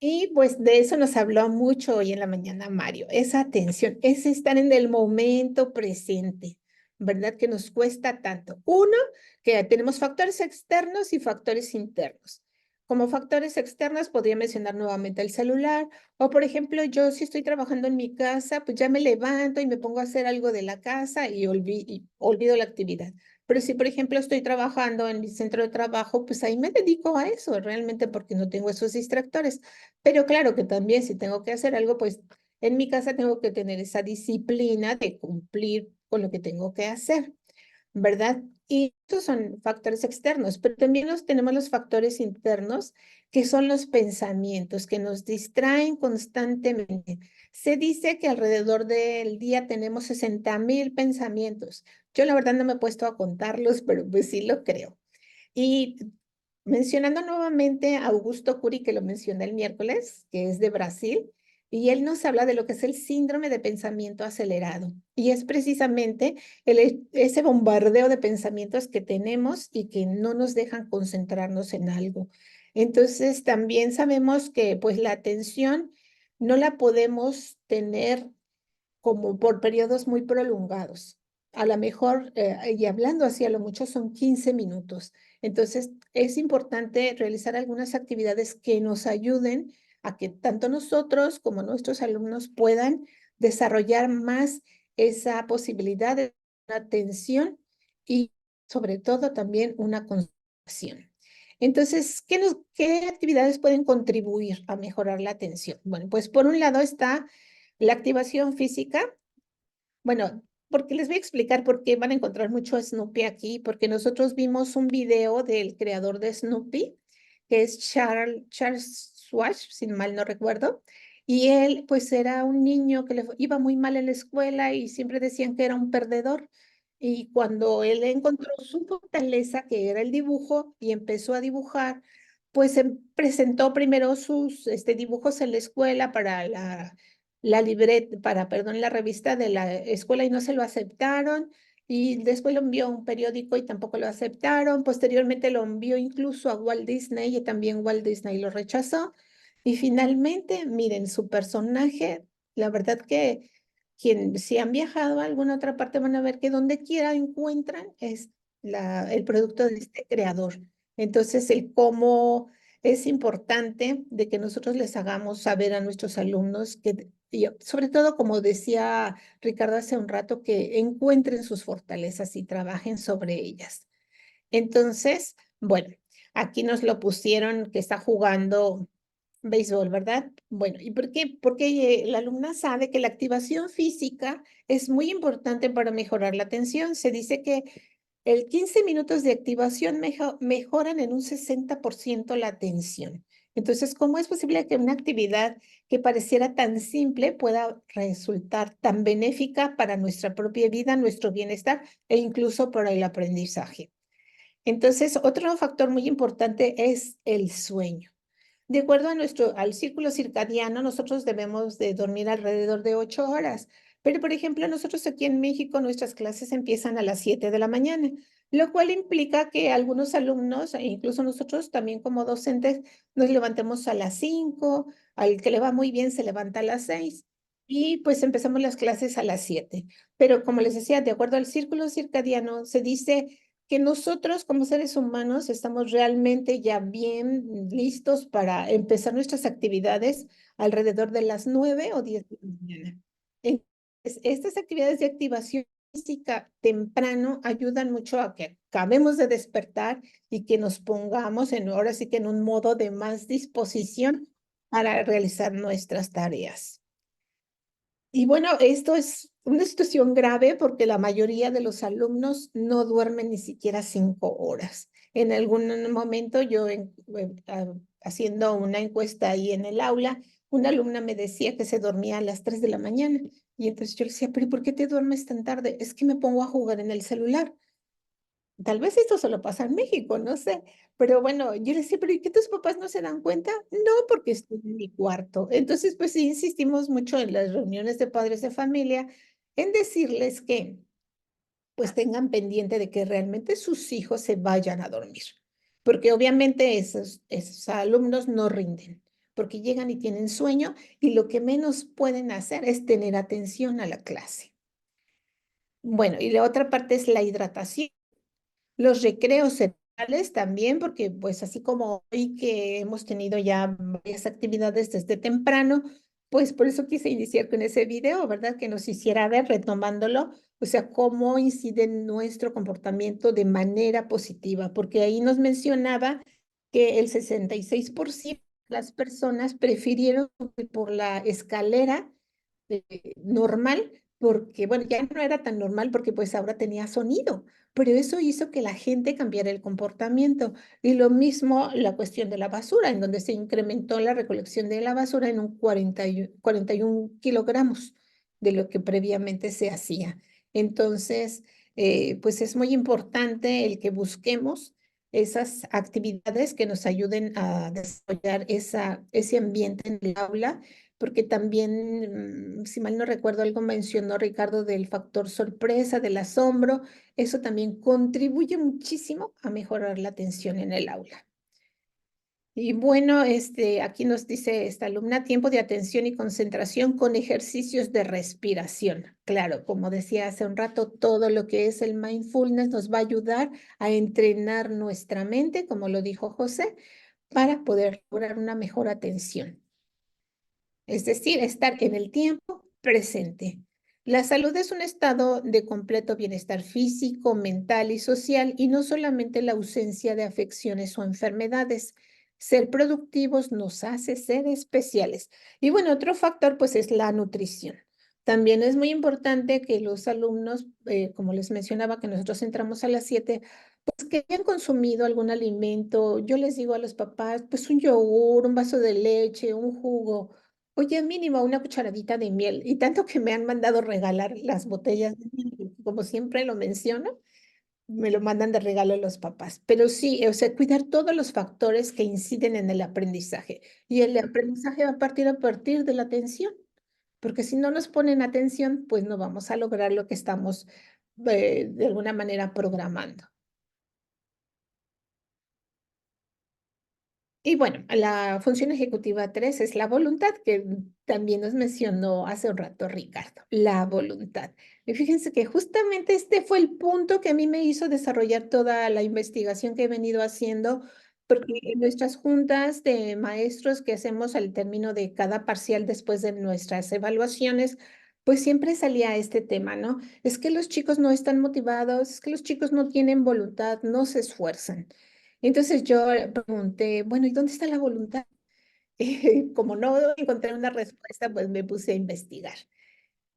[SPEAKER 2] y pues de eso nos habló mucho hoy en la mañana Mario, esa atención, es estar en el momento presente, ¿verdad? Que nos cuesta tanto. Uno, que tenemos factores externos y factores internos. Como factores externos podría mencionar nuevamente el celular, o por ejemplo, yo si estoy trabajando en mi casa, pues ya me levanto y me pongo a hacer algo de la casa y olvido la actividad. Pero si, por ejemplo, estoy trabajando en mi centro de trabajo, pues ahí me dedico a eso, realmente porque no tengo esos distractores. Pero claro que también si tengo que hacer algo, pues en mi casa tengo que tener esa disciplina de cumplir con lo que tengo que hacer, ¿verdad? Y estos son factores externos, pero también tenemos los factores internos, que son los pensamientos que nos distraen constantemente. Se dice que alrededor del día tenemos 60,000 pensamientos. Yo la verdad no me he puesto a contarlos, pero pues sí lo creo. Y mencionando nuevamente a Augusto Curi, que lo mencioné el miércoles, que es de Brasil, y él nos habla de lo que es el síndrome de pensamiento acelerado. Y es precisamente ese bombardeo de pensamientos que tenemos y que no nos dejan concentrarnos en algo. Entonces, también sabemos que pues la atención no la podemos tener como por periodos muy prolongados. A lo mejor, y hablando así a lo mucho, son 15 minutos. Entonces, es importante realizar algunas actividades que nos ayuden a que tanto nosotros como nuestros alumnos puedan desarrollar más esa posibilidad de atención y sobre todo también una concentración. Entonces, ¿qué actividades pueden contribuir a mejorar la atención? Bueno, pues por un lado está la activación física, bueno, porque les voy a explicar por qué van a encontrar mucho a Snoopy aquí, porque nosotros vimos un video del creador de Snoopy, que es Charles Schwab, si mal no recuerdo, y él pues era un niño que le iba muy mal en la escuela y siempre decían que era un perdedor. Y cuando él encontró su fortaleza, que era el dibujo, y empezó a dibujar, pues presentó primero sus dibujos en la escuela para perdón, la revista de la escuela y no se lo aceptaron. Y después lo envió a un periódico y tampoco lo aceptaron. Posteriormente lo envió incluso a Walt Disney y también Walt Disney lo rechazó. Y finalmente, miren, su personaje, la verdad que si han viajado a alguna otra parte van a ver que donde quiera encuentran el producto de este creador. Entonces, el cómo es importante de que nosotros les hagamos saber a nuestros alumnos que, y sobre todo, como decía Ricardo hace un rato, que encuentren sus fortalezas y trabajen sobre ellas. Entonces, bueno, aquí nos lo pusieron que está jugando béisbol, ¿verdad? Bueno, ¿y por qué? Porque la alumna sabe que la activación física es muy importante para mejorar la atención. Se dice que el 15 minutos de activación mejoran en un 60% la atención. Entonces, ¿cómo es posible que una actividad que pareciera tan simple pueda resultar tan benéfica para nuestra propia vida, nuestro bienestar e incluso para el aprendizaje? Entonces, otro factor muy importante es el sueño. De acuerdo al círculo circadiano, nosotros debemos de dormir alrededor de 8 horas. Pero, por ejemplo, nosotros aquí en México, nuestras clases empiezan a las 7 de la mañana, lo cual implica que algunos alumnos, e incluso nosotros también como docentes, nos levantemos a las 5, al que le va muy bien se levanta a las 6 y pues empezamos las clases a las 7. Pero como les decía, de acuerdo al círculo circadiano, se dice que nosotros como seres humanos estamos realmente ya bien listos para empezar nuestras actividades alrededor de las 9 o 10 de la mañana. Entonces, estas actividades de activación física temprano ayudan mucho a que acabemos de despertar y que nos pongamos ahora sí que en un modo de más disposición para realizar nuestras tareas. Y bueno, esto es una situación grave porque la mayoría de los alumnos no duermen ni siquiera 5 horas. En algún momento yo haciendo una encuesta ahí en el aula, una alumna me decía que se dormía a las 3 de la mañana. Y entonces yo le decía, pero ¿por qué te duermes tan tarde? Es que me pongo a jugar en el celular. Tal vez esto solo pasa en México, no sé. Pero bueno, yo le decía, pero ¿y qué tus papás no se dan cuenta? No, porque estoy en mi cuarto. Entonces, pues sí, insistimos mucho en las reuniones de padres de familia en decirles que pues tengan pendiente de que realmente sus hijos se vayan a dormir. Porque obviamente esos alumnos no rinden, porque llegan y tienen sueño y lo que menos pueden hacer es tener atención a la clase. Bueno, y la otra parte es la hidratación. Los recreos cerebrales también, porque pues así como hoy que hemos tenido ya varias actividades desde temprano, pues por eso quise iniciar con ese video, ¿verdad? Que nos hiciera ver, retomándolo, o sea, cómo incide en nuestro comportamiento de manera positiva, porque ahí nos mencionaba que el 66% de las personas prefirieron subir por la escalera normal, porque bueno, ya no era tan normal porque pues ahora tenía sonido, pero eso hizo que la gente cambiara el comportamiento. Y lo mismo la cuestión de la basura, en donde se incrementó la recolección de la basura en un 41 kilogramos de lo que previamente se hacía. Entonces, pues es muy importante el que busquemos esas actividades que nos ayuden a desarrollar ese ambiente en el aula porque también, si mal no recuerdo, algo mencionó Ricardo del factor sorpresa, del asombro, eso también contribuye muchísimo a mejorar la atención en el aula. Y bueno, aquí nos dice esta alumna, tiempo de atención y concentración con ejercicios de respiración. Claro, como decía hace un rato, todo lo que es el mindfulness nos va a ayudar a entrenar nuestra mente, como lo dijo José, para poder lograr una mejor atención. Es decir, estar en el tiempo presente. La salud es un estado de completo bienestar físico, mental y social y no solamente la ausencia de afecciones o enfermedades. Ser productivos nos hace ser especiales. Y bueno, otro factor pues es la nutrición, También es muy importante que los alumnos, como les mencionaba, que nosotros entramos a las 7, pues que hayan consumido algún alimento. Yo les digo a los papás, pues un yogur, un vaso de leche, un jugo, oye, mínimo una cucharadita de miel. Y tanto que me han mandado regalar las botellas de miel, como siempre lo menciono, me lo mandan de regalo los papás. Pero sí, o sea, cuidar todos los factores que inciden en el aprendizaje. Y el aprendizaje va a partir de la atención, porque si no nos ponen atención, pues no vamos a lograr lo que estamos de alguna manera programando. Y bueno, la función ejecutiva 3 es la voluntad, que también nos mencionó hace un rato Ricardo, la voluntad. Y fíjense que justamente este fue el punto que a mí me hizo desarrollar toda la investigación que he venido haciendo, porque en nuestras juntas de maestros que hacemos al término de cada parcial después de nuestras evaluaciones, pues siempre salía este tema, ¿no? Es que los chicos no están motivados, es que los chicos no tienen voluntad, no se esfuerzan. Entonces yo pregunté, bueno, ¿y dónde está la voluntad? Y como no encontré una respuesta, pues me puse a investigar.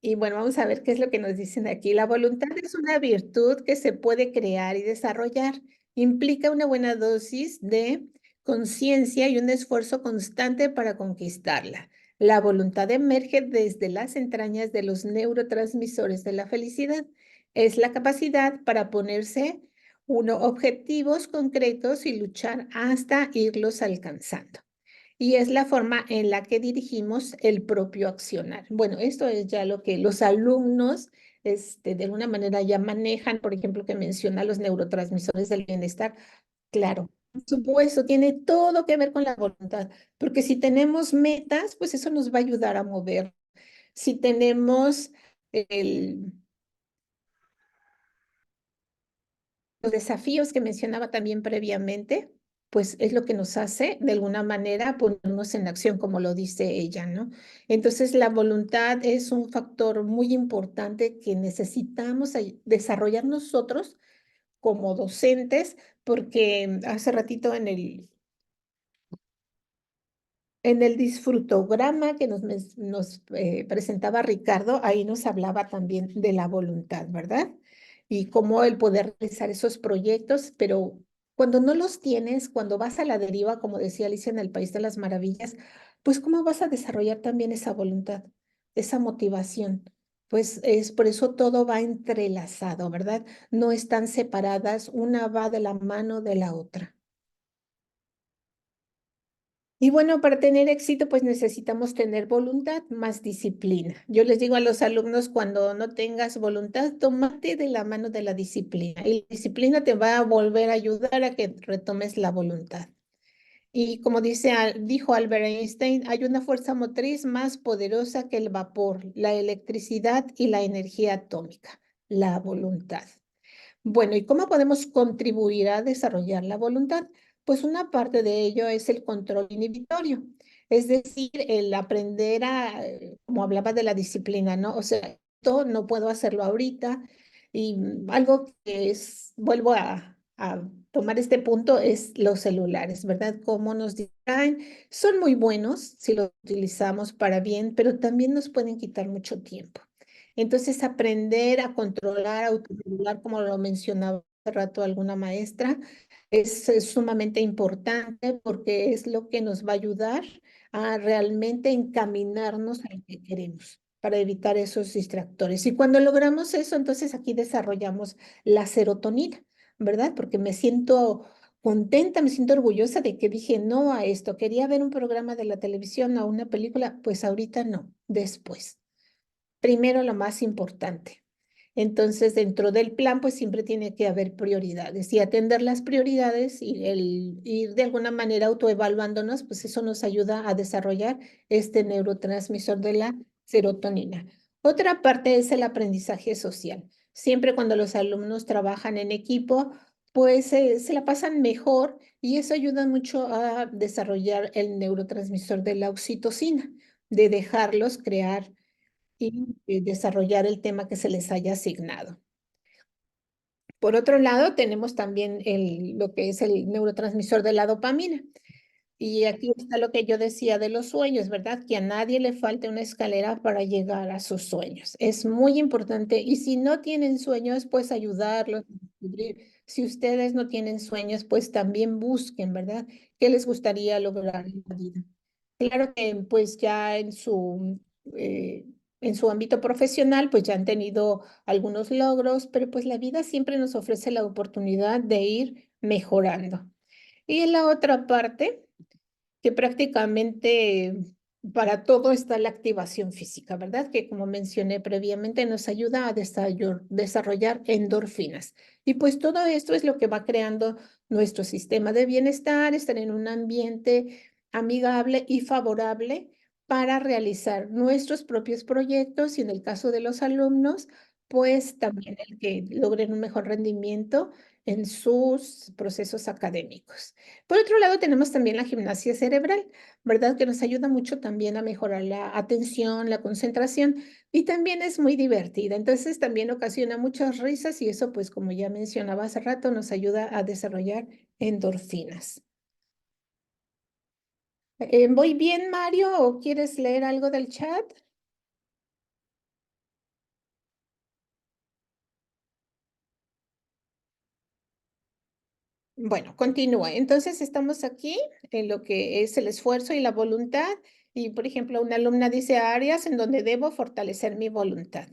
[SPEAKER 2] Y bueno, vamos a ver qué es lo que nos dicen aquí. La voluntad es una virtud que se puede crear y desarrollar. Implica una buena dosis de conciencia y un esfuerzo constante para conquistarla. La voluntad emerge desde las entrañas de los neurotransmisores de la felicidad. Es la capacidad para ponerse objetivos concretos y luchar hasta irlos alcanzando. Y es la forma en la que dirigimos el propio accionar. Bueno, esto es ya lo que los alumnos de alguna manera ya manejan, por ejemplo, que menciona los neurotransmisores del bienestar. Claro, por supuesto, tiene todo que ver con la voluntad, porque si tenemos metas, pues eso nos va a ayudar a mover. Si tenemos el, los desafíos que mencionaba también previamente, pues es lo que nos hace de alguna manera ponernos en acción, como lo dice ella, ¿no? Entonces, la voluntad es un factor muy importante que necesitamos desarrollar nosotros como docentes, porque hace ratito en el disfrutograma que nos presentaba Ricardo, ahí nos hablaba también de la voluntad, ¿verdad? Y cómo el poder realizar esos proyectos, pero cuando no los tienes, cuando vas a la deriva, como decía Alicia en el País de las Maravillas, pues ¿cómo vas a desarrollar también esa voluntad, esa motivación? Pues es por eso todo va entrelazado, ¿verdad? No están separadas, una va de la mano de la otra. Y bueno, para tener éxito, pues necesitamos tener voluntad más disciplina. Yo les digo a los alumnos, cuando no tengas voluntad, tómate de la mano de la disciplina. Y la disciplina te va a volver a ayudar a que retomes la voluntad. Y como dijo Albert Einstein, hay una fuerza motriz más poderosa que el vapor, la electricidad y la energía atómica, la voluntad. Bueno, ¿y cómo podemos contribuir a desarrollar la voluntad? Pues una parte de ello es el control inhibitorio, es decir, el aprender como hablaba de la disciplina, ¿no? O sea, esto no puedo hacerlo ahorita y algo que vuelvo a tomar este punto es los celulares, ¿verdad? Cómo nos distraen. Son muy buenos si los utilizamos para bien, pero también nos pueden quitar mucho tiempo. Entonces, aprender a controlar, a autoregular, como lo mencionaba hace rato alguna maestra, es sumamente importante porque es lo que nos va a ayudar a realmente encaminarnos a lo que queremos para evitar esos distractores. Y cuando logramos eso, entonces aquí desarrollamos la serotonina, ¿verdad? Porque me siento contenta, me siento orgullosa de que dije no a esto. Quería ver un programa de la televisión o una película, pues ahorita no, después. Primero lo más importante. Entonces, dentro del plan, pues siempre tiene que haber prioridades y atender las prioridades y el ir de alguna manera autoevaluándonos, pues eso nos ayuda a desarrollar este neurotransmisor de la serotonina. Otra parte es el aprendizaje social. Siempre cuando los alumnos trabajan en equipo, pues se la pasan mejor y eso ayuda mucho a desarrollar el neurotransmisor de la oxitocina, de dejarlos crear y desarrollar el tema que se les haya asignado. Por otro lado, tenemos también lo que es el neurotransmisor de la dopamina. Y aquí está lo que yo decía de los sueños, ¿verdad? Que a nadie le falte una escalera para llegar a sus sueños. Es muy importante. Y si no tienen sueños, pues ayudarlos a descubrir. Si ustedes no tienen sueños, pues también busquen, ¿verdad? ¿Qué les gustaría lograr en la vida? Claro que pues ya en su ámbito profesional, pues ya han tenido algunos logros, pero pues la vida siempre nos ofrece la oportunidad de ir mejorando. Y en la otra parte que prácticamente para todo está la activación física, ¿verdad? Que como mencioné previamente nos ayuda a desarrollar endorfinas. Y pues todo esto es lo que va creando nuestro sistema de bienestar, estar en un ambiente amigable y favorable para realizar nuestros propios proyectos y en el caso de los alumnos, pues también el que logren un mejor rendimiento en sus procesos académicos. Por otro lado, tenemos también la gimnasia cerebral, ¿verdad? Que nos ayuda mucho también a mejorar la atención, la concentración y también es muy divertida. Entonces, también ocasiona muchas risas y eso, pues, como ya mencionaba hace rato, nos ayuda a desarrollar endorfinas. ¿Voy bien, Mario, o quieres leer algo del chat? Bueno, continúa. Entonces estamos aquí en lo que es el esfuerzo y la voluntad. Y, por ejemplo, una alumna dice áreas en donde debo fortalecer mi voluntad.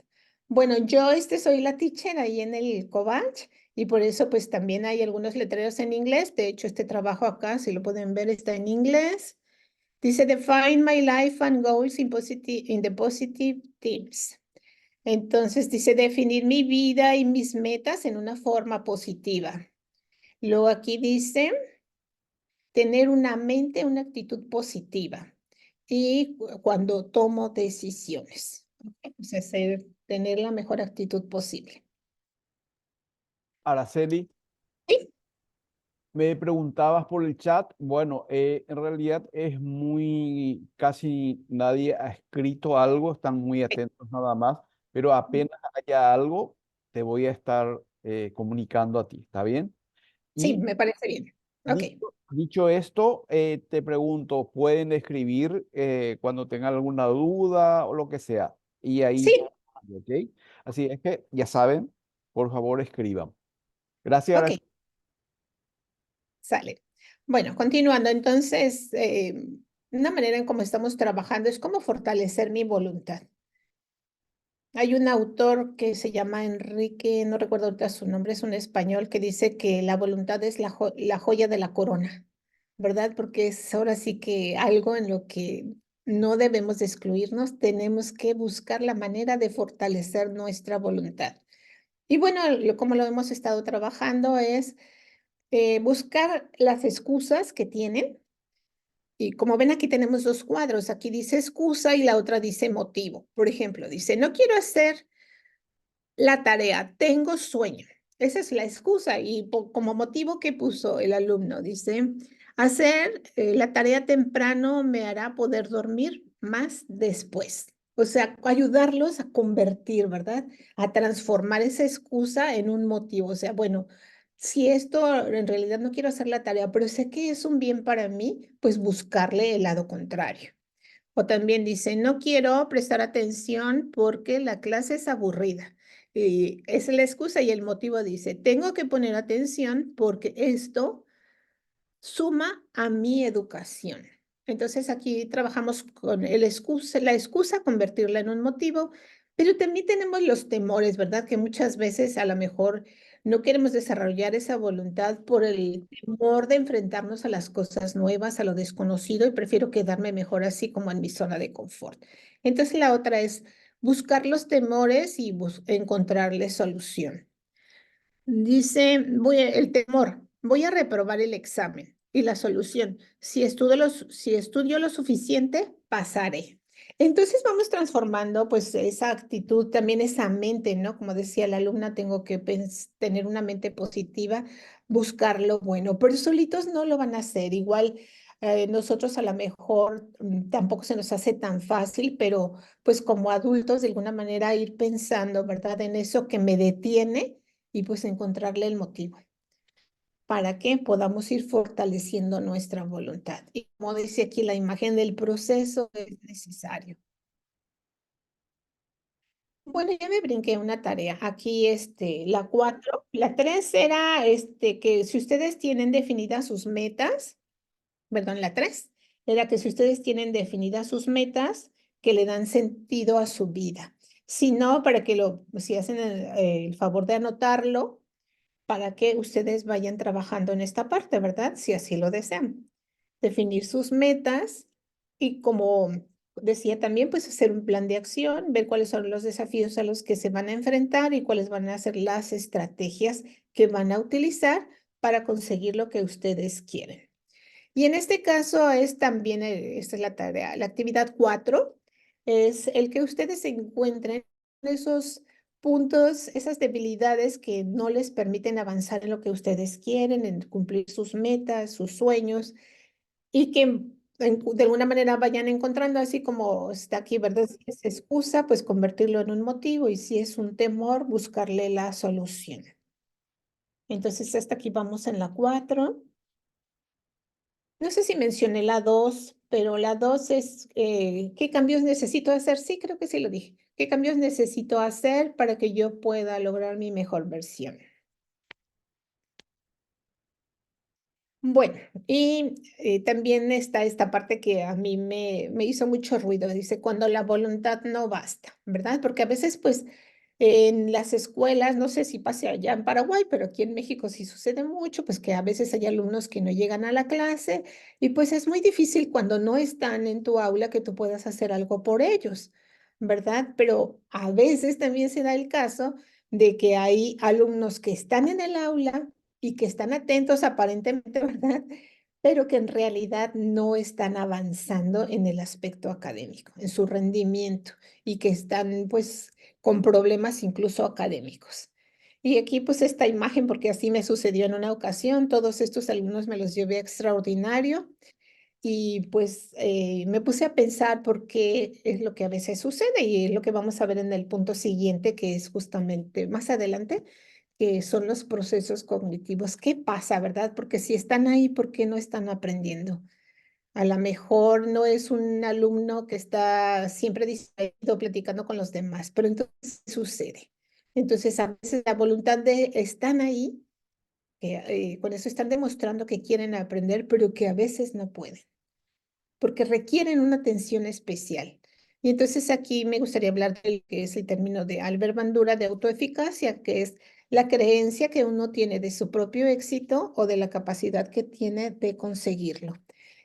[SPEAKER 2] Bueno, yo soy la teacher ahí en el Covach y por eso pues también hay algunos letreros en inglés. De hecho, este trabajo acá, si lo pueden ver, está en inglés. Dice Define my life and goals in the positive teams. Entonces dice definir mi vida y mis metas en una forma positiva. Luego aquí dice tener una mente, una actitud positiva y cuando tomo decisiones, ¿ok? O sea, tener la mejor actitud posible.
[SPEAKER 1] Araceli,
[SPEAKER 2] Sí,
[SPEAKER 1] me preguntabas por el chat. Bueno, en realidad es muy, casi nadie ha escrito algo, están muy atentos nada más, pero apenas haya algo, te voy a estar comunicando a ti, ¿está bien?
[SPEAKER 2] sí,
[SPEAKER 1] Y
[SPEAKER 2] me parece bien. Ok,
[SPEAKER 1] dicho esto, te pregunto, ¿pueden escribir cuando tengan alguna duda o lo que sea? Y ahí,
[SPEAKER 2] sí,
[SPEAKER 1] ¿ok? Así es que ya saben, por favor escriban. Gracias,
[SPEAKER 2] ok,
[SPEAKER 1] Araceli.
[SPEAKER 2] sale. Bueno, continuando, entonces, una manera en cómo estamos trabajando es cómo fortalecer mi voluntad. Hay un autor que se llama Enrique, no recuerdo ahorita su nombre, es un español que dice que la voluntad es la joya de la corona, ¿verdad? Porque es ahora sí que algo en lo que no debemos de excluirnos, tenemos que buscar la manera de fortalecer nuestra voluntad. Y bueno, como lo hemos estado trabajando es buscar las excusas que tienen. Y como ven, aquí tenemos dos cuadros. Aquí dice excusa y la otra dice motivo. Por ejemplo, dice, no quiero hacer la tarea, tengo sueño. Esa es la excusa y como motivo que puso el alumno, dice, hacer la tarea temprano me hará poder dormir más después. O sea, ayudarlos a convertir, ¿verdad? A transformar esa excusa en un motivo. O sea, bueno, si esto en realidad no quiero hacer la tarea, pero sé que es un bien para mí, pues buscarle el lado contrario. O también dice, no quiero prestar atención porque la clase es aburrida. Y es la excusa y el motivo dice, tengo que poner atención porque esto suma a mi educación. Entonces aquí trabajamos con la excusa, convertirla en un motivo, pero también tenemos los temores, ¿verdad? Que muchas veces a lo mejor no queremos desarrollar esa voluntad por el temor de enfrentarnos a las cosas nuevas, a lo desconocido, y prefiero quedarme mejor así como en mi zona de confort. Entonces la otra es buscar los temores y encontrarle solución. Dice, el temor, voy a reprobar el examen. Y la solución, si estudio lo suficiente, pasaré. Entonces vamos transformando pues esa actitud, también esa mente, ¿no? Como decía la alumna, tengo que tener una mente positiva, buscar lo bueno, pero solitos no lo van a hacer. Igual nosotros a lo mejor tampoco se nos hace tan fácil, pero pues como adultos de alguna manera ir pensando, ¿verdad? En eso que me detiene y pues encontrarle el motivo. para que podamos ir fortaleciendo nuestra voluntad. Y como dice aquí la imagen del proceso, es necesario. Bueno, ya me brinqué una tarea. Aquí, la 4. La 3 era, que si ustedes tienen definidas sus metas, perdón, la 3 era que si ustedes tienen definidas sus metas, que le dan sentido a su vida. Si no, para que si hacen el favor de anotarlo, para que ustedes vayan trabajando en esta parte, ¿verdad? Si así lo desean. Definir sus metas y como decía también, pues hacer un plan de acción, ver cuáles son los desafíos a los que se van a enfrentar y cuáles van a ser las estrategias que van a utilizar para conseguir lo que ustedes quieren. Y en este caso es también, esta es la tarea, la actividad 4, es el que ustedes encuentren esos puntos, esas debilidades que no les permiten avanzar en lo que ustedes quieren, en cumplir sus metas, sus sueños, y que de alguna manera vayan encontrando, así como está aquí, ¿verdad? Si es excusa, pues convertirlo en un motivo, y si es un temor, buscarle la solución. Entonces, hasta aquí vamos en la 4. No sé si mencioné la 2, pero la 2 es, ¿qué cambios necesito hacer? Sí, creo que sí lo dije. ¿Qué cambios necesito hacer para que yo pueda lograr mi mejor versión? Bueno, y también está esta parte que a mí me hizo mucho ruido. Dice, cuando la voluntad no basta, ¿verdad? Porque a veces, pues, en las escuelas, no sé si pase allá en Paraguay, pero aquí en México sí sucede mucho, pues que a veces hay alumnos que no llegan a la clase y pues es muy difícil cuando no están en tu aula que tú puedas hacer algo por ellos, ¿verdad? Pero a veces también se da el caso de que hay alumnos que están en el aula y que están atentos aparentemente, ¿verdad? Pero que en realidad no están avanzando en el aspecto académico, en su rendimiento, y que están pues con problemas incluso académicos. Y aquí pues esta imagen, porque así me sucedió en una ocasión, todos estos alumnos me los llevé extraordinario y pues me puse a pensar por qué es lo que a veces sucede y es lo que vamos a ver en el punto siguiente, que es justamente más adelante, que son los procesos cognitivos. ¿Qué pasa, verdad? Porque si están ahí, ¿por qué no están aprendiendo? A lo mejor no es un alumno que está siempre distraído platicando con los demás, pero entonces ¿qué sucede? Entonces a veces la voluntad de están ahí, con eso están demostrando que quieren aprender, pero que a veces no pueden porque requieren una atención especial. Y entonces aquí me gustaría hablar del que es el término de Albert Bandura de autoeficacia, que es la creencia que uno tiene de su propio éxito o de la capacidad que tiene de conseguirlo.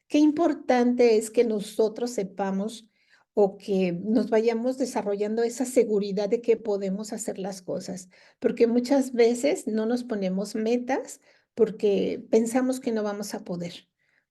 [SPEAKER 2] Qué importante es que nosotros sepamos o que nos vayamos desarrollando esa seguridad de que podemos hacer las cosas, porque muchas veces no nos ponemos metas porque pensamos que no vamos a poder.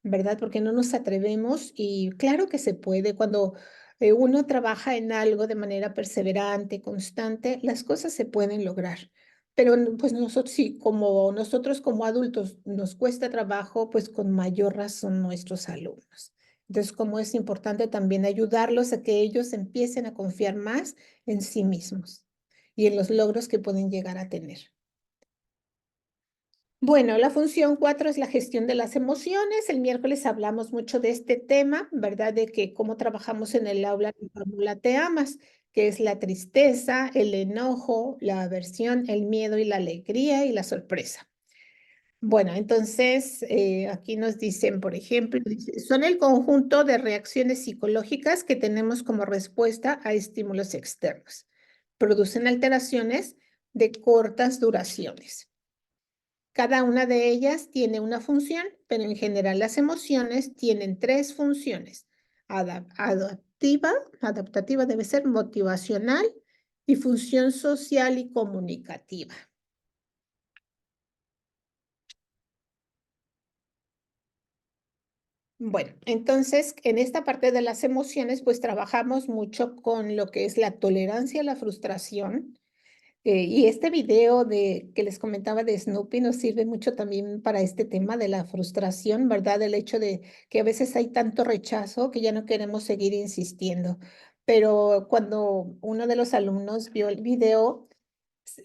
[SPEAKER 2] ¿Verdad? Porque no nos atrevemos y claro que se puede. Cuando uno trabaja en algo de manera perseverante, constante, las cosas se pueden lograr. Pero pues nosotros sí, como nosotros como adultos nos cuesta trabajo, pues con mayor razón nuestros alumnos. Entonces, como es importante también ayudarlos a que ellos empiecen a confiar más en sí mismos y en los logros que pueden llegar a tener. Bueno, la función 4 es la gestión de las emociones. El miércoles hablamos mucho de este tema, ¿verdad? De que cómo trabajamos en el aula de fórmula Te amas, que es la tristeza, el enojo, la aversión, el miedo y la alegría y la sorpresa. Bueno, entonces aquí nos dicen, por ejemplo, son el conjunto de reacciones psicológicas que tenemos como respuesta a estímulos externos. Producen alteraciones de cortas duraciones. Cada una de ellas tiene una función, pero en general las emociones tienen tres funciones. Adaptativa debe ser motivacional y función social y comunicativa. Bueno, entonces en esta parte de las emociones, pues trabajamos mucho con lo que es la tolerancia a la frustración. Y este video que les comentaba de Snoopy nos sirve mucho también para este tema de la frustración, ¿verdad? El hecho de que a veces hay tanto rechazo que ya no queremos seguir insistiendo. Pero cuando uno de los alumnos vio el video,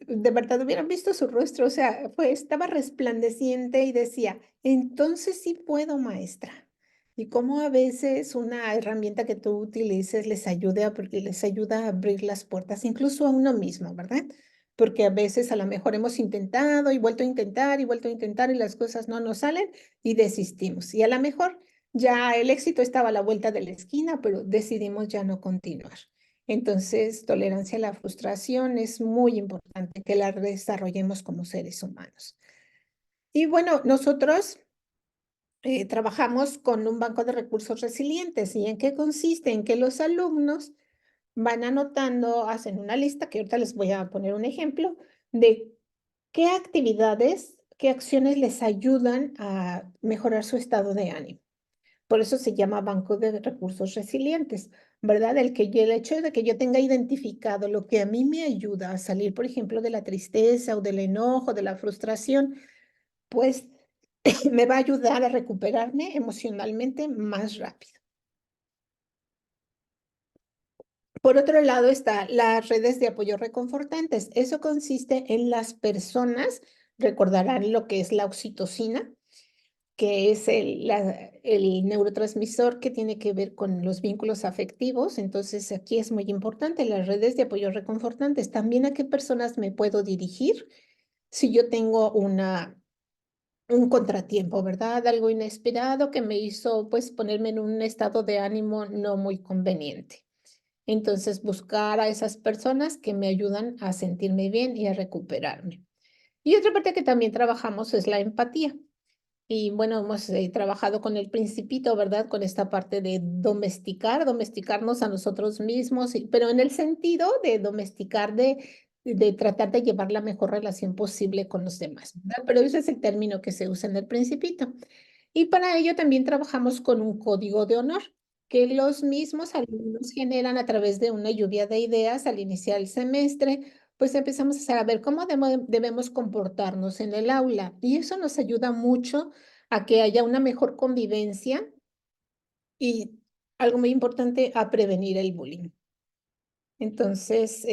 [SPEAKER 2] De verdad hubieran visto su rostro, o sea, estaba resplandeciente y decía, entonces sí puedo, maestra. Y cómo a veces una herramienta que tú utilices les ayuda, porque les ayuda a abrir las puertas, incluso a uno mismo, ¿verdad? Porque a veces a lo mejor hemos intentado y vuelto a intentar y vuelto a intentar y las cosas no nos salen y desistimos. Y a lo mejor ya el éxito estaba a la vuelta de la esquina, pero decidimos ya no continuar. Entonces, tolerancia a la frustración es muy importante que la desarrollemos como seres humanos. Y bueno, nosotros trabajamos con un banco de recursos resilientes. ¿Y en qué consiste? En que los alumnos van anotando, hacen una lista, que ahorita les voy a poner un ejemplo, de qué actividades, qué acciones les ayudan a mejorar su estado de ánimo. Por eso se llama Banco de Recursos Resilientes, ¿verdad? El hecho de que yo tenga identificado lo que a mí me ayuda a salir, por ejemplo, de la tristeza o del enojo, de la frustración, pues me va a ayudar a recuperarme emocionalmente más rápido. Por otro lado, está las redes de apoyo reconfortantes. Eso consiste en las personas, recordarán lo que es la oxitocina, que es el neurotransmisor que tiene que ver con los vínculos afectivos. Entonces, aquí es muy importante las redes de apoyo reconfortantes. También a qué personas me puedo dirigir si yo tengo un contratiempo, ¿verdad? Algo inesperado que me hizo pues ponerme en un estado de ánimo no muy conveniente. Entonces, buscar a esas personas que me ayudan a sentirme bien y a recuperarme. Y otra parte que también trabajamos es la empatía. Y bueno, hemos trabajado con el Principito, ¿verdad? Con esta parte de domesticarnos a nosotros mismos, pero en el sentido de domesticar, de tratar de llevar la mejor relación posible con los demás, ¿verdad? Pero ese es el término que se usa en el Principito. Y para ello también trabajamos con un código de honor que los mismos alumnos generan a través de una lluvia de ideas al iniciar el semestre. Pues empezamos a saber cómo debemos comportarnos en el aula y eso nos ayuda mucho a que haya una mejor convivencia y algo muy importante, a prevenir el bullying. Entonces,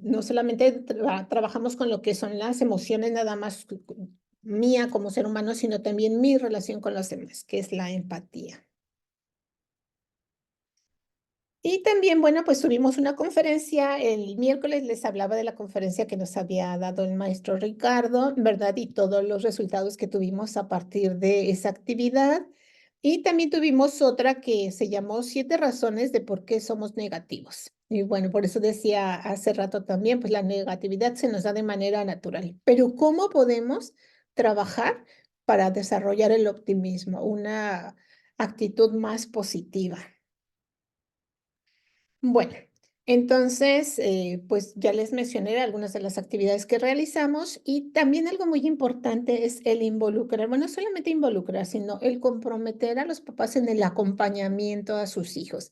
[SPEAKER 2] no solamente trabajamos con lo que son las emociones nada más mía como ser humano, sino también mi relación con los demás, que es la empatía. Y también, bueno, pues tuvimos una conferencia, el miércoles les hablaba de la conferencia que nos había dado el maestro Ricardo, ¿verdad? Y todos los resultados que tuvimos a partir de esa actividad. Y también tuvimos otra que se llamó 7 razones de por qué somos negativos. Y bueno, por eso decía hace rato también, pues la negatividad se nos da de manera natural. Pero ¿cómo podemos trabajar para desarrollar el optimismo, una actitud más positiva? Bueno, entonces, pues ya les mencioné algunas de las actividades que realizamos y también algo muy importante es el involucrar, bueno, no solamente involucrar, sino el comprometer a los papás en el acompañamiento a sus hijos,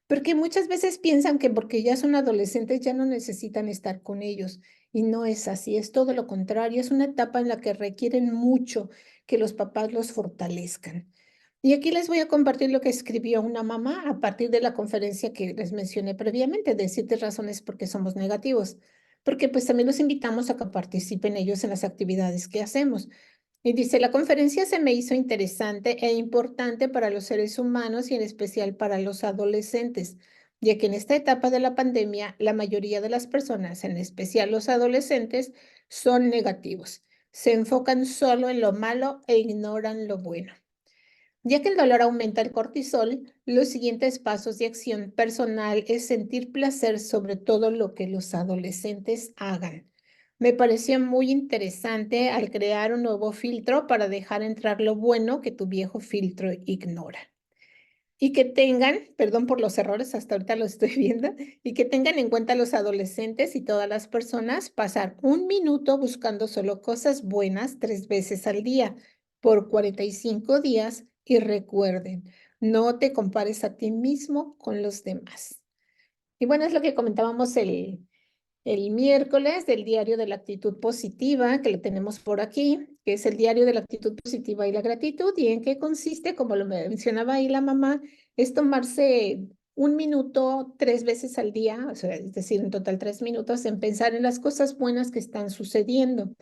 [SPEAKER 2] porque muchas veces piensan que porque ya son adolescentes ya no necesitan estar con ellos y no es así, es todo lo contrario, es una etapa en la que requieren mucho que los papás los fortalezcan. Y aquí les voy a compartir lo que escribió una mamá a partir de la conferencia que les mencioné previamente, de 7 razones por qué somos negativos, porque pues también los invitamos a que participen ellos en las actividades que hacemos. Y dice, la conferencia se me hizo interesante e importante para los seres humanos y en especial para los adolescentes, ya que en esta etapa de la pandemia la mayoría de las personas, en especial los adolescentes, son negativos. Se enfocan solo en lo malo e ignoran lo bueno. Ya que el dolor aumenta el cortisol, los siguientes pasos de acción personal es sentir placer sobre todo lo que los adolescentes hagan. Me pareció muy interesante al crear un nuevo filtro para dejar entrar lo bueno que tu viejo filtro ignora. Y que tengan, perdón por los errores, hasta ahorita lo estoy viendo, y que tengan en cuenta los adolescentes y todas las personas pasar 1 minuto buscando solo cosas buenas 3 veces al día por 45 días y recuerden, no te compares a ti mismo con los demás. Y bueno, es lo que comentábamos el miércoles del diario de la actitud positiva, que lo tenemos por aquí, que es el diario de la actitud positiva y la gratitud, y en qué consiste, como lo mencionaba ahí la mamá, es tomarse 1 minuto 3 veces al día, o sea, es decir, en total 3 minutos, en pensar en las cosas buenas que están sucediendo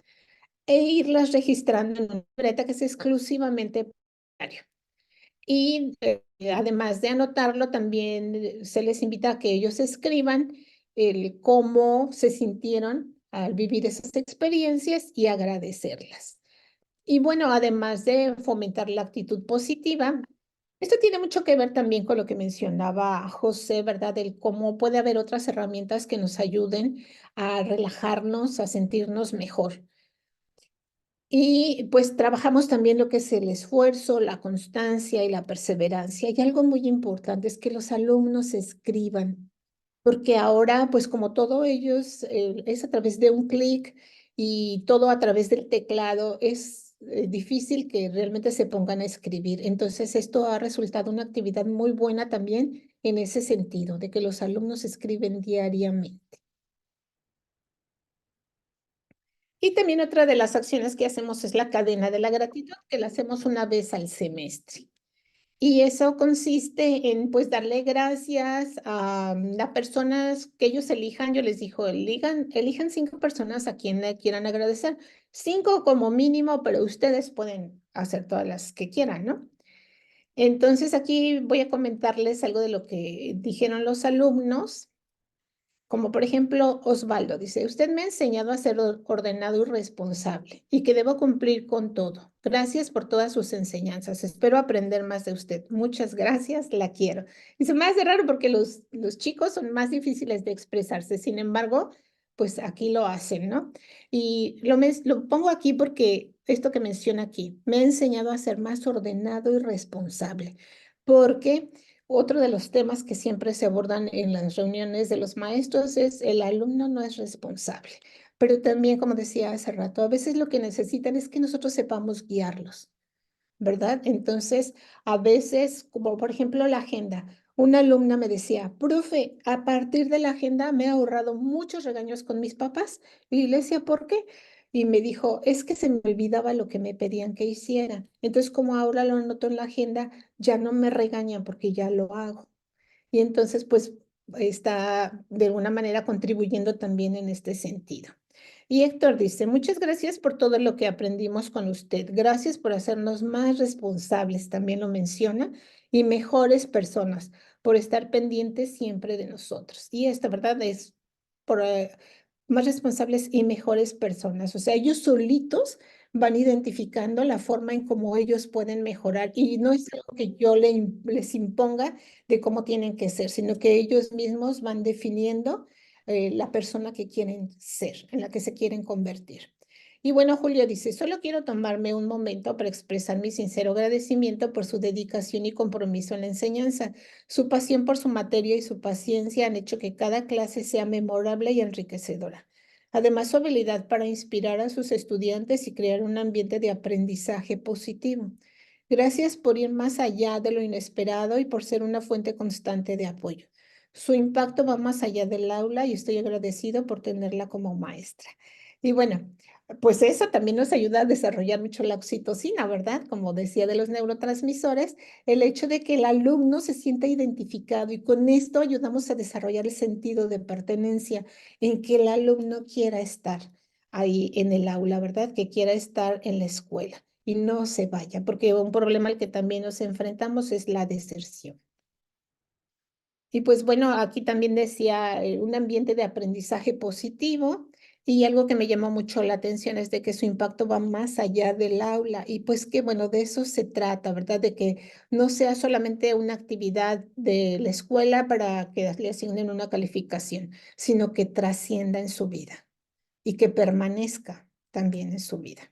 [SPEAKER 2] e irlas registrando en una libreta que es exclusivamente diario. Y además de anotarlo, también se les invita a que ellos escriban el cómo se sintieron al vivir esas experiencias y agradecerlas. Y bueno, además de fomentar la actitud positiva, esto tiene mucho que ver también con lo que mencionaba José, ¿verdad? El cómo puede haber otras herramientas que nos ayuden a relajarnos, a sentirnos mejor. Y pues trabajamos también lo que es el esfuerzo, la constancia y la perseverancia. Y algo muy importante es que los alumnos escriban, porque ahora, pues como todo ellos es a través de un clic y todo a través del teclado, es difícil que realmente se pongan a escribir. Entonces, esto ha resultado una actividad muy buena también en ese sentido, de que los alumnos escriben diariamente. Y también otra de las acciones que hacemos es la cadena de la gratitud, que la hacemos una vez al semestre. Y eso consiste en, pues, darle gracias a las personas que ellos elijan. Yo les digo, elijan 5 personas a quien le quieran agradecer. 5 como mínimo, pero ustedes pueden hacer todas las que quieran, ¿no? Entonces, aquí voy a comentarles algo de lo que dijeron los alumnos. Como por ejemplo, Osvaldo dice, usted me ha enseñado a ser ordenado y responsable y que debo cumplir con todo. Gracias por todas sus enseñanzas. Espero aprender más de usted. Muchas gracias, la quiero. Y se me hace raro porque los chicos son más difíciles de expresarse. Sin embargo, pues aquí lo hacen, ¿no? Y lo pongo aquí porque esto que menciona aquí, me ha enseñado a ser más ordenado y responsable. Porque otro de los temas que siempre se abordan en las reuniones de los maestros es el alumno no es responsable. Pero también, como decía hace rato, a veces lo que necesitan es que nosotros sepamos guiarlos, ¿verdad? Entonces, a veces, como por ejemplo la agenda, una alumna me decía, profe, a partir de la agenda me he ahorrado muchos regaños con mis papás. Y le decía, ¿por qué? Y me dijo, es que se me olvidaba lo que me pedían que hiciera. Entonces, como ahora lo anoto en la agenda, ya no me regañan porque ya lo hago. Y entonces, pues, está de alguna manera contribuyendo también en este sentido. Y Héctor dice, muchas gracias por todo lo que aprendimos con usted. Gracias por hacernos más responsables, también lo menciona, y mejores personas, por estar pendientes siempre de nosotros. Y esta verdad es por más responsables y mejores personas. O sea, ellos solitos van identificando la forma en cómo ellos pueden mejorar. Y no es algo que yo les imponga de cómo tienen que ser, sino que ellos mismos van definiendo la persona que quieren ser, en la que se quieren convertir. Y bueno, Julio dice, solo quiero tomarme un momento para expresar mi sincero agradecimiento por su dedicación y compromiso en la enseñanza. Su pasión por su materia y su paciencia han hecho que cada clase sea memorable y enriquecedora. Además, su habilidad para inspirar a sus estudiantes y crear un ambiente de aprendizaje positivo. Gracias por ir más allá de lo inesperado y por ser una fuente constante de apoyo. Su impacto va más allá del aula y estoy agradecido por tenerla como maestra. Y bueno, pues eso también nos ayuda a desarrollar mucho la oxitocina, ¿verdad? Como decía de los neurotransmisores, el hecho de que el alumno se sienta identificado y con esto ayudamos a desarrollar el sentido de pertenencia en que el alumno quiera estar ahí en el aula, ¿verdad? Que quiera estar en la escuela y no se vaya, porque un problema al que también nos enfrentamos es la deserción. Y pues bueno, aquí también decía un ambiente de aprendizaje positivo y algo que me llamó mucho la atención es de que su impacto va más allá del aula y pues que bueno, de eso se trata, ¿verdad? De que no sea solamente una actividad de la escuela para que le asignen una calificación, sino que trascienda en su vida y que permanezca también en su vida.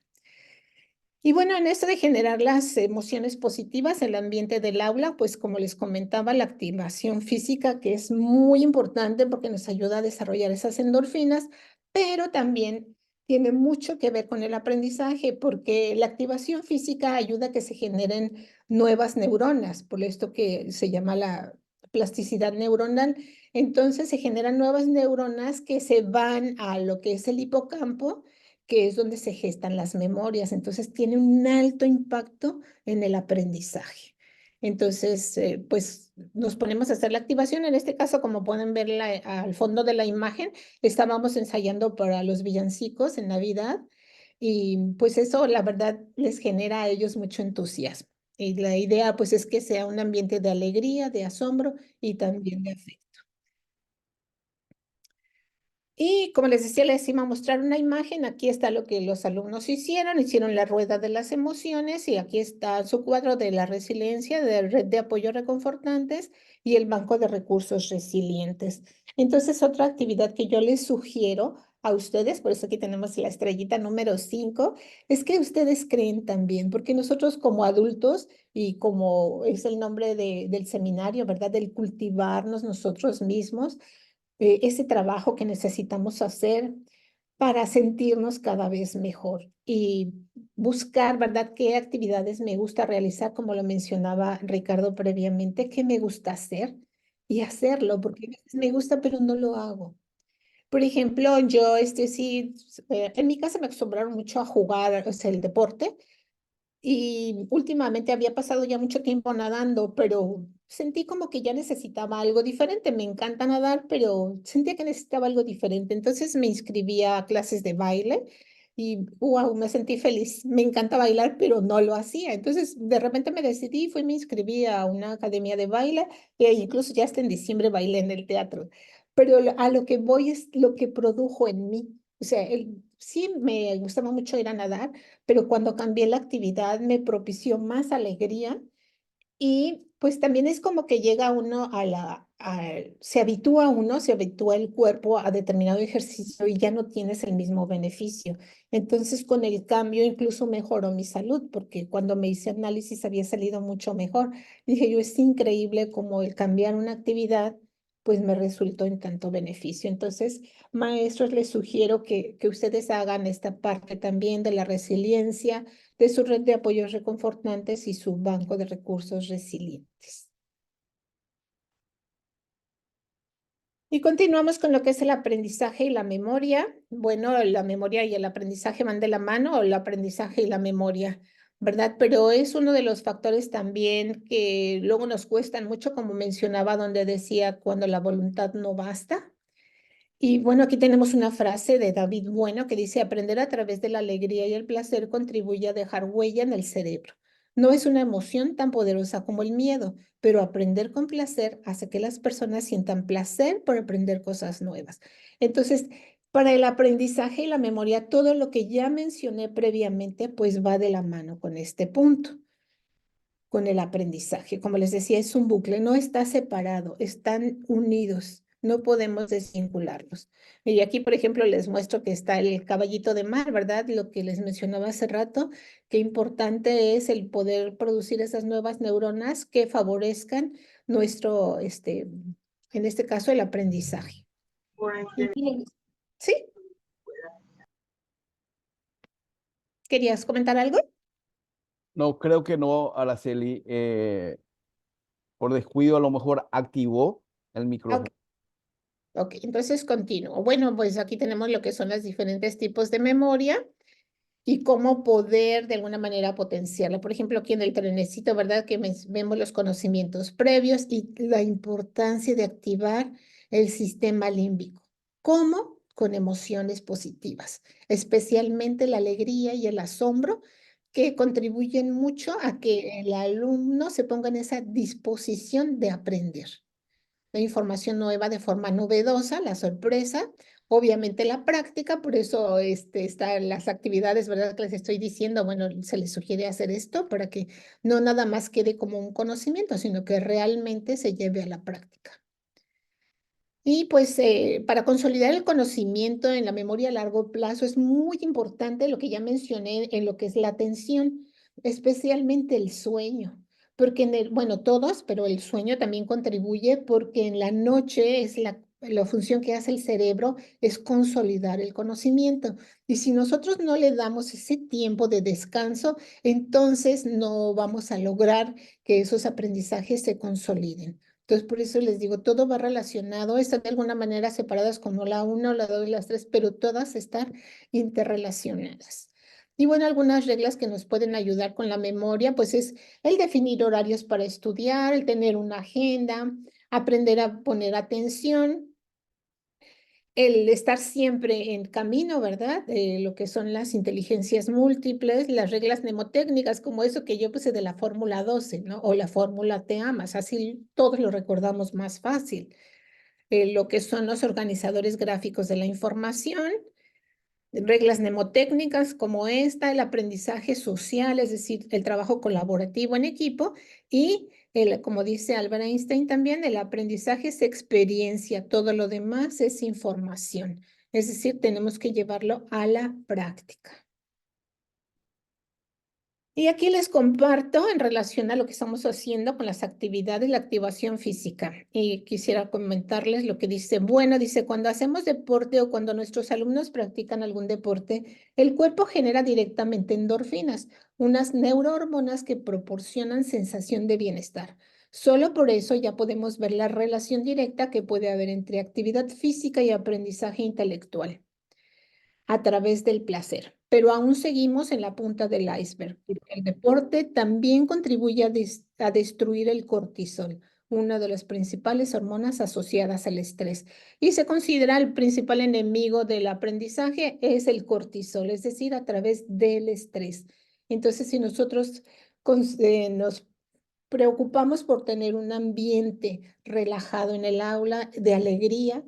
[SPEAKER 2] Y bueno, en esto de generar las emociones positivas en el ambiente del aula, pues como les comentaba, la activación física, que es muy importante porque nos ayuda a desarrollar esas endorfinas, pero también tiene mucho que ver con el aprendizaje, porque la activación física ayuda a que se generen nuevas neuronas, por esto que se llama la plasticidad neuronal. Entonces se generan nuevas neuronas que se van a lo que es el hipocampo, que es donde se gestan las memorias. Entonces tiene un alto impacto en el aprendizaje. Entonces, pues nos ponemos a hacer la activación. En este caso, como pueden ver al fondo de la imagen, estábamos ensayando para los villancicos en Navidad y pues eso, la verdad, les genera a ellos mucho entusiasmo. Y la idea pues es que sea un ambiente de alegría, de asombro y también de afecto. Y como les decía, les iba a mostrar una imagen. Aquí está lo que los alumnos hicieron. Hicieron la rueda de las emociones y aquí está su cuadro de la resiliencia, de red de apoyo reconfortantes y el banco de recursos resilientes. Entonces, otra actividad que yo les sugiero a ustedes, por eso aquí tenemos la estrellita número 5, es que ustedes creen también, porque nosotros como adultos y como es el nombre del seminario, ¿verdad? Del cultivarnos nosotros mismos ese trabajo que necesitamos hacer para sentirnos cada vez mejor y buscar, ¿verdad?, qué actividades me gusta realizar, como lo mencionaba Ricardo previamente, qué me gusta hacer y hacerlo, porque a veces me gusta, pero no lo hago. Por ejemplo, yo, sí, en mi casa me acostumbraron mucho a jugar, o sea, el deporte, y últimamente había pasado ya mucho tiempo nadando, pero sentí como que ya necesitaba algo diferente. Me encanta nadar, pero sentía que necesitaba algo diferente. Entonces me inscribí a clases de baile y wow, me sentí feliz. Me encanta bailar, pero no lo hacía. Entonces de repente me decidí, fui, me inscribí a una academia de baile e incluso ya hasta en diciembre bailé en el teatro. Pero a lo que voy es lo que produjo en mí. O sea, sí me gustaba mucho ir a nadar, pero cuando cambié la actividad me propició más alegría y pues también es como que llega uno se habitúa uno, se habitúa el cuerpo a determinado ejercicio y ya no tienes el mismo beneficio. Entonces con el cambio incluso mejoró mi salud porque cuando me hice análisis había salido mucho mejor. Dije yo, es increíble como el cambiar una actividad pues me resultó en tanto beneficio. Entonces, maestros, les sugiero que ustedes hagan esta parte también de la resiliencia, de su red de apoyos reconfortantes y su banco de recursos resilientes. Y continuamos con lo que es el aprendizaje y la memoria. Bueno, la memoria y el aprendizaje van de la mano, o el aprendizaje y la memoria, ¿verdad? Pero es uno de los factores también que luego nos cuestan mucho, como mencionaba, donde decía, cuando la voluntad no basta. Y bueno, aquí tenemos una frase de David Bueno que dice, aprender a través de la alegría y el placer contribuye a dejar huella en el cerebro. No es una emoción tan poderosa como el miedo, pero aprender con placer hace que las personas sientan placer por aprender cosas nuevas. Entonces, para el aprendizaje y la memoria, todo lo que ya mencioné previamente, pues va de la mano con este punto, con el aprendizaje. Como les decía, es un bucle, no está separado, están unidos, no podemos desvincularlos. Y aquí, por ejemplo, les muestro que está el caballito de mar, ¿verdad? Lo que les mencionaba hace rato, qué importante es el poder producir esas nuevas neuronas que favorezcan nuestro, en este caso, el aprendizaje. ¿Sí? ¿Querías comentar algo?
[SPEAKER 1] No, creo que no, Araceli. Por descuido a lo mejor activó el
[SPEAKER 2] Ok,
[SPEAKER 1] micrófono.
[SPEAKER 2] ok, entonces continúo. Bueno, pues aquí tenemos lo que son los diferentes tipos de memoria y cómo poder de alguna manera potenciarla. Por ejemplo, aquí en el trenecito, ¿verdad? Que vemos los conocimientos previos y la importancia de activar el sistema límbico. ¿Cómo? Con emociones positivas, especialmente la alegría y el asombro, que contribuyen mucho a que el alumno se ponga en esa disposición de aprender la información nueva de forma novedosa, la sorpresa, obviamente la práctica, por eso están las actividades, ¿verdad? Que les estoy diciendo, bueno, se les sugiere hacer esto para que no nada más quede como un conocimiento, sino que realmente se lleve a la práctica. Y pues para consolidar el conocimiento en la memoria a largo plazo es muy importante lo que ya mencioné en lo que es la atención, especialmente el sueño, porque bueno, todos, pero el sueño también contribuye porque en la noche es la función que hace el cerebro es consolidar el conocimiento. Y si nosotros no le damos ese tiempo de descanso, entonces no vamos a lograr que esos aprendizajes se consoliden. Entonces, por eso les digo, todo va relacionado, están de alguna manera separadas como la 1, la 2 y las 3, pero todas están interrelacionadas. Y bueno, algunas reglas que nos pueden ayudar con la memoria, pues es el definir horarios para estudiar, el tener una agenda, aprender a poner atención, el estar siempre en camino, ¿verdad? Lo que son las inteligencias múltiples, las reglas mnemotécnicas, como eso que yo puse de la fórmula 12, ¿no? O la fórmula te amas, así todos lo recordamos más fácil. Lo que son los organizadores gráficos de la información, reglas mnemotécnicas como esta, el aprendizaje social, es decir, el trabajo colaborativo en equipo y como dice Albert Einstein también, el aprendizaje es experiencia, todo lo demás es información. Es decir, tenemos que llevarlo a la práctica. Y aquí les comparto en relación a lo que estamos haciendo con las actividades, la activación física. Y quisiera comentarles lo que dice. Bueno, dice, cuando hacemos deporte o cuando nuestros alumnos practican algún deporte, el cuerpo genera directamente endorfinas, unas neurohormonas que proporcionan sensación de bienestar. Solo por eso ya podemos ver la relación directa que puede haber entre actividad física y aprendizaje intelectual a través del placer. Pero aún seguimos en la punta del iceberg. El deporte también contribuye a destruir el cortisol, una de las principales hormonas asociadas al estrés. Y se considera el principal enemigo del aprendizaje es el cortisol, es decir, a través del estrés. Entonces, si nosotros nos preocupamos por tener un ambiente relajado en el aula, de alegría,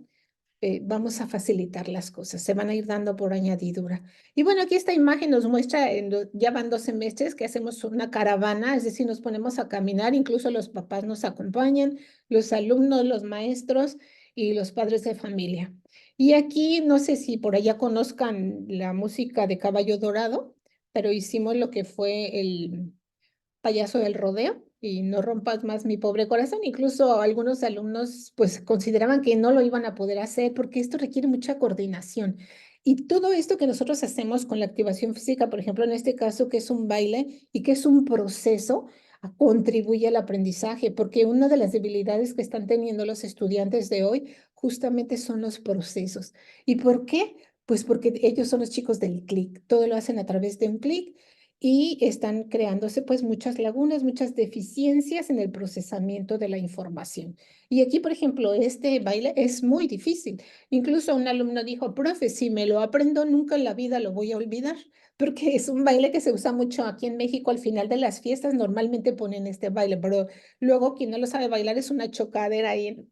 [SPEAKER 2] vamos a facilitar las cosas, se van a ir dando por añadidura. Y bueno, aquí esta imagen nos muestra, ya van 2 semestres que hacemos una caravana, es decir, nos ponemos a caminar, incluso los papás nos acompañan, los alumnos, los maestros y los padres de familia. Y aquí, no sé si por allá conozcan la música de Caballo Dorado, pero hicimos lo que fue el payaso del rodeo y no rompas más mi pobre corazón. Incluso algunos alumnos pues consideraban que no lo iban a poder hacer porque esto requiere mucha coordinación. Y todo esto que nosotros hacemos con la activación física, por ejemplo, en este caso que es un baile y que es un proceso, contribuye al aprendizaje, porque una de las debilidades que están teniendo los estudiantes de hoy justamente son los procesos. ¿Y por qué? Pues porque ellos son los chicos del clic, todo lo hacen a través de un clic y están creándose pues muchas lagunas, muchas deficiencias en el procesamiento de la información. Y aquí, por ejemplo, este baile es muy difícil. Incluso un alumno dijo, profe, si me lo aprendo, nunca en la vida lo voy a olvidar, porque es un baile que se usa mucho aquí en México. Al final de las fiestas normalmente ponen este baile, pero luego quien no lo sabe bailar es una chocadera ahí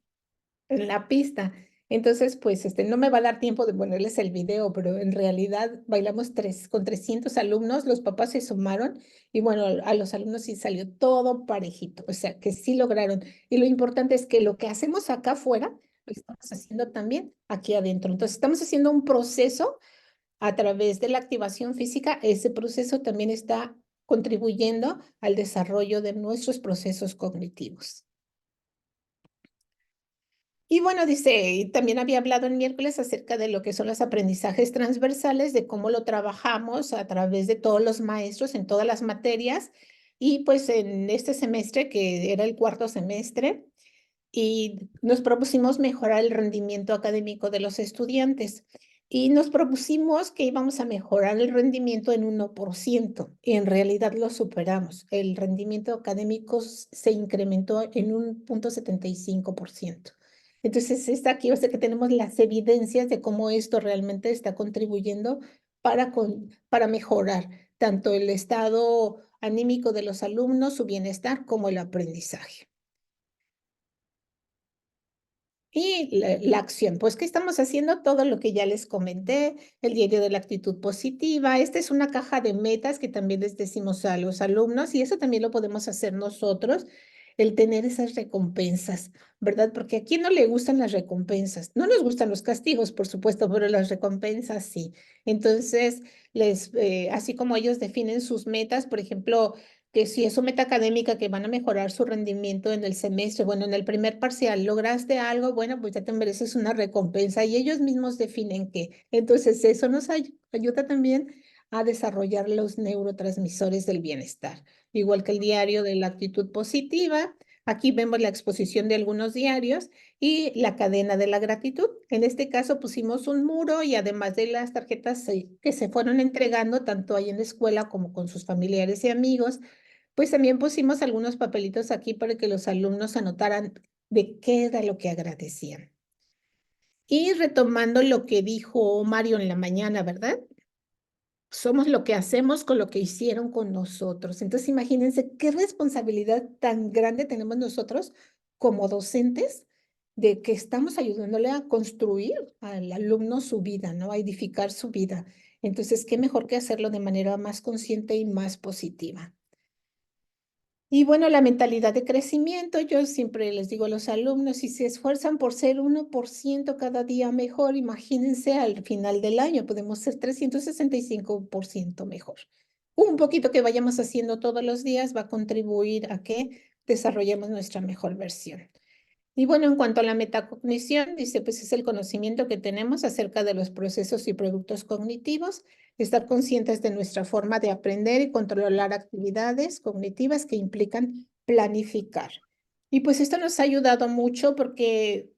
[SPEAKER 2] en la pista. Entonces, pues, no me va a dar tiempo de ponerles el video, pero en realidad bailamos con 300 alumnos, los papás se sumaron y bueno, a los alumnos sí salió todo parejito, o sea, que sí lograron. Y lo importante es que lo que hacemos acá afuera, lo estamos haciendo también aquí adentro. Entonces, estamos haciendo un proceso a través de la activación física, ese proceso también está contribuyendo al desarrollo de nuestros procesos cognitivos. Y bueno, dice, y también había hablado el miércoles acerca de lo que son los aprendizajes transversales, de cómo lo trabajamos a través de todos los maestros en todas las materias. Y pues en este semestre, que era el cuarto semestre, y nos propusimos mejorar el rendimiento académico de los estudiantes. Y nos propusimos que íbamos a mejorar el rendimiento en 1%. Y en realidad lo superamos. El rendimiento académico se incrementó en 1,75%. Entonces, está aquí, o sea que tenemos las evidencias de cómo esto realmente está contribuyendo para mejorar tanto el estado anímico de los alumnos, su bienestar, como el aprendizaje. Y la acción, pues, ¿qué estamos haciendo? Todo lo que ya les comenté, el diario de la actitud positiva. Esta es una caja de metas que también les decimos a los alumnos y eso también lo podemos hacer nosotros, el tener esas recompensas, ¿verdad? Porque a quién no le gustan las recompensas. No nos gustan los castigos, por supuesto, pero las recompensas sí. Entonces, así como ellos definen sus metas, por ejemplo, que si es su meta académica, que van a mejorar su rendimiento en el semestre, bueno, en el primer parcial lograste algo, bueno, pues ya te mereces una recompensa y ellos mismos definen qué. Entonces, eso nos ayuda también a desarrollar los neurotransmisores del bienestar. Igual que el diario de la actitud positiva, Aquí vemos la exposición de algunos diarios y la cadena de la gratitud. En este caso pusimos un muro y además de las tarjetas que se fueron entregando tanto ahí en la escuela como con sus familiares y amigos, pues también pusimos algunos papelitos aquí para que los alumnos anotaran de qué era lo que agradecían. Y retomando lo que dijo Mario en la mañana, ¿verdad? Somos lo que hacemos con lo que hicieron con nosotros. Entonces, imagínense qué responsabilidad tan grande tenemos nosotros como docentes de que estamos ayudándole a construir al alumno su vida, ¿no? A edificar su vida. Entonces, qué mejor que hacerlo de manera más consciente y más positiva. Y bueno, la mentalidad de crecimiento, yo siempre les digo a los alumnos, si se esfuerzan por ser 1% cada día mejor, imagínense al final del año, podemos ser 365% mejor. Un poquito que vayamos haciendo todos los días va a contribuir a que desarrollemos nuestra mejor versión. Y bueno, en cuanto a la metacognición, dice, pues es el conocimiento que tenemos acerca de los procesos y productos cognitivos, estar conscientes de nuestra forma de aprender y controlar actividades cognitivas que implican planificar. Y pues esto nos ha ayudado mucho porque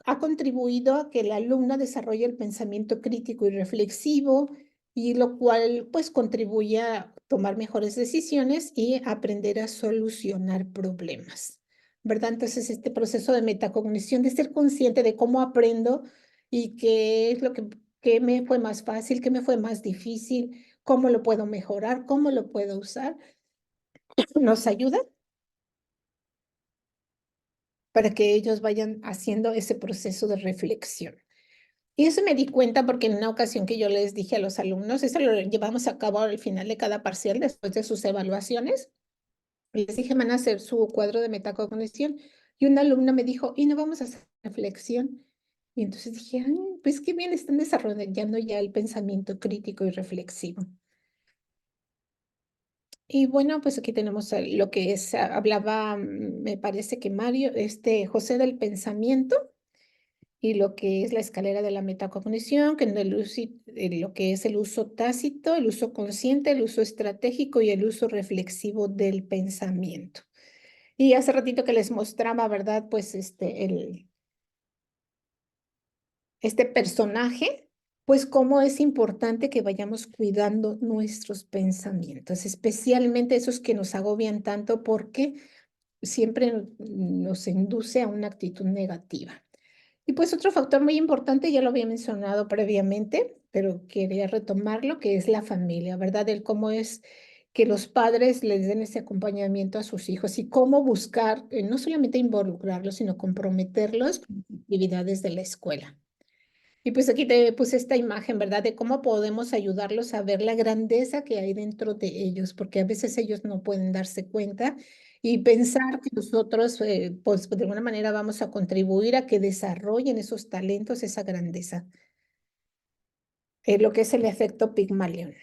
[SPEAKER 2] ha contribuido a que el alumno desarrolle el pensamiento crítico y reflexivo, y lo cual pues contribuye a tomar mejores decisiones y aprender a solucionar problemas, ¿verdad? Entonces este proceso de metacognición, de ser consciente de cómo aprendo y qué es lo que me fue más fácil, qué me fue más difícil, cómo lo puedo mejorar, cómo lo puedo usar, nos ayuda para que ellos vayan haciendo ese proceso de reflexión. Y eso me di cuenta porque en una ocasión que yo les dije a los alumnos, eso lo llevamos a cabo al final de cada parcial, después de sus evaluaciones, les dije, van a hacer su cuadro de metacognición. Y una alumna me dijo, ¿y no vamos a hacer reflexión? Y entonces dije, ay, pues qué bien, están desarrollando ya el pensamiento crítico y reflexivo. Y bueno, pues aquí tenemos lo que es, hablaba, me parece que Mario, José, del pensamiento, y lo que es la escalera de la metacognición, que en lo que es el uso tácito, el uso consciente, el uso estratégico y el uso reflexivo del pensamiento. Y hace ratito que les mostraba, ¿verdad? Pues este personaje, pues cómo es importante que vayamos cuidando nuestros pensamientos, especialmente esos que nos agobian tanto porque siempre nos induce a una actitud negativa. Y pues otro factor muy importante, ya lo había mencionado previamente, pero quería retomarlo, que es la familia, ¿verdad? El cómo es que los padres les den ese acompañamiento a sus hijos y cómo buscar, no solamente involucrarlos, sino comprometerlos con las actividades de la escuela. Y pues aquí te puse esta imagen, ¿verdad? De cómo podemos ayudarlos a ver la grandeza que hay dentro de ellos, porque a veces ellos no pueden darse cuenta y pensar que nosotros, pues de alguna manera vamos a contribuir a que desarrollen esos talentos, esa grandeza, lo que es el efecto Pigmalión.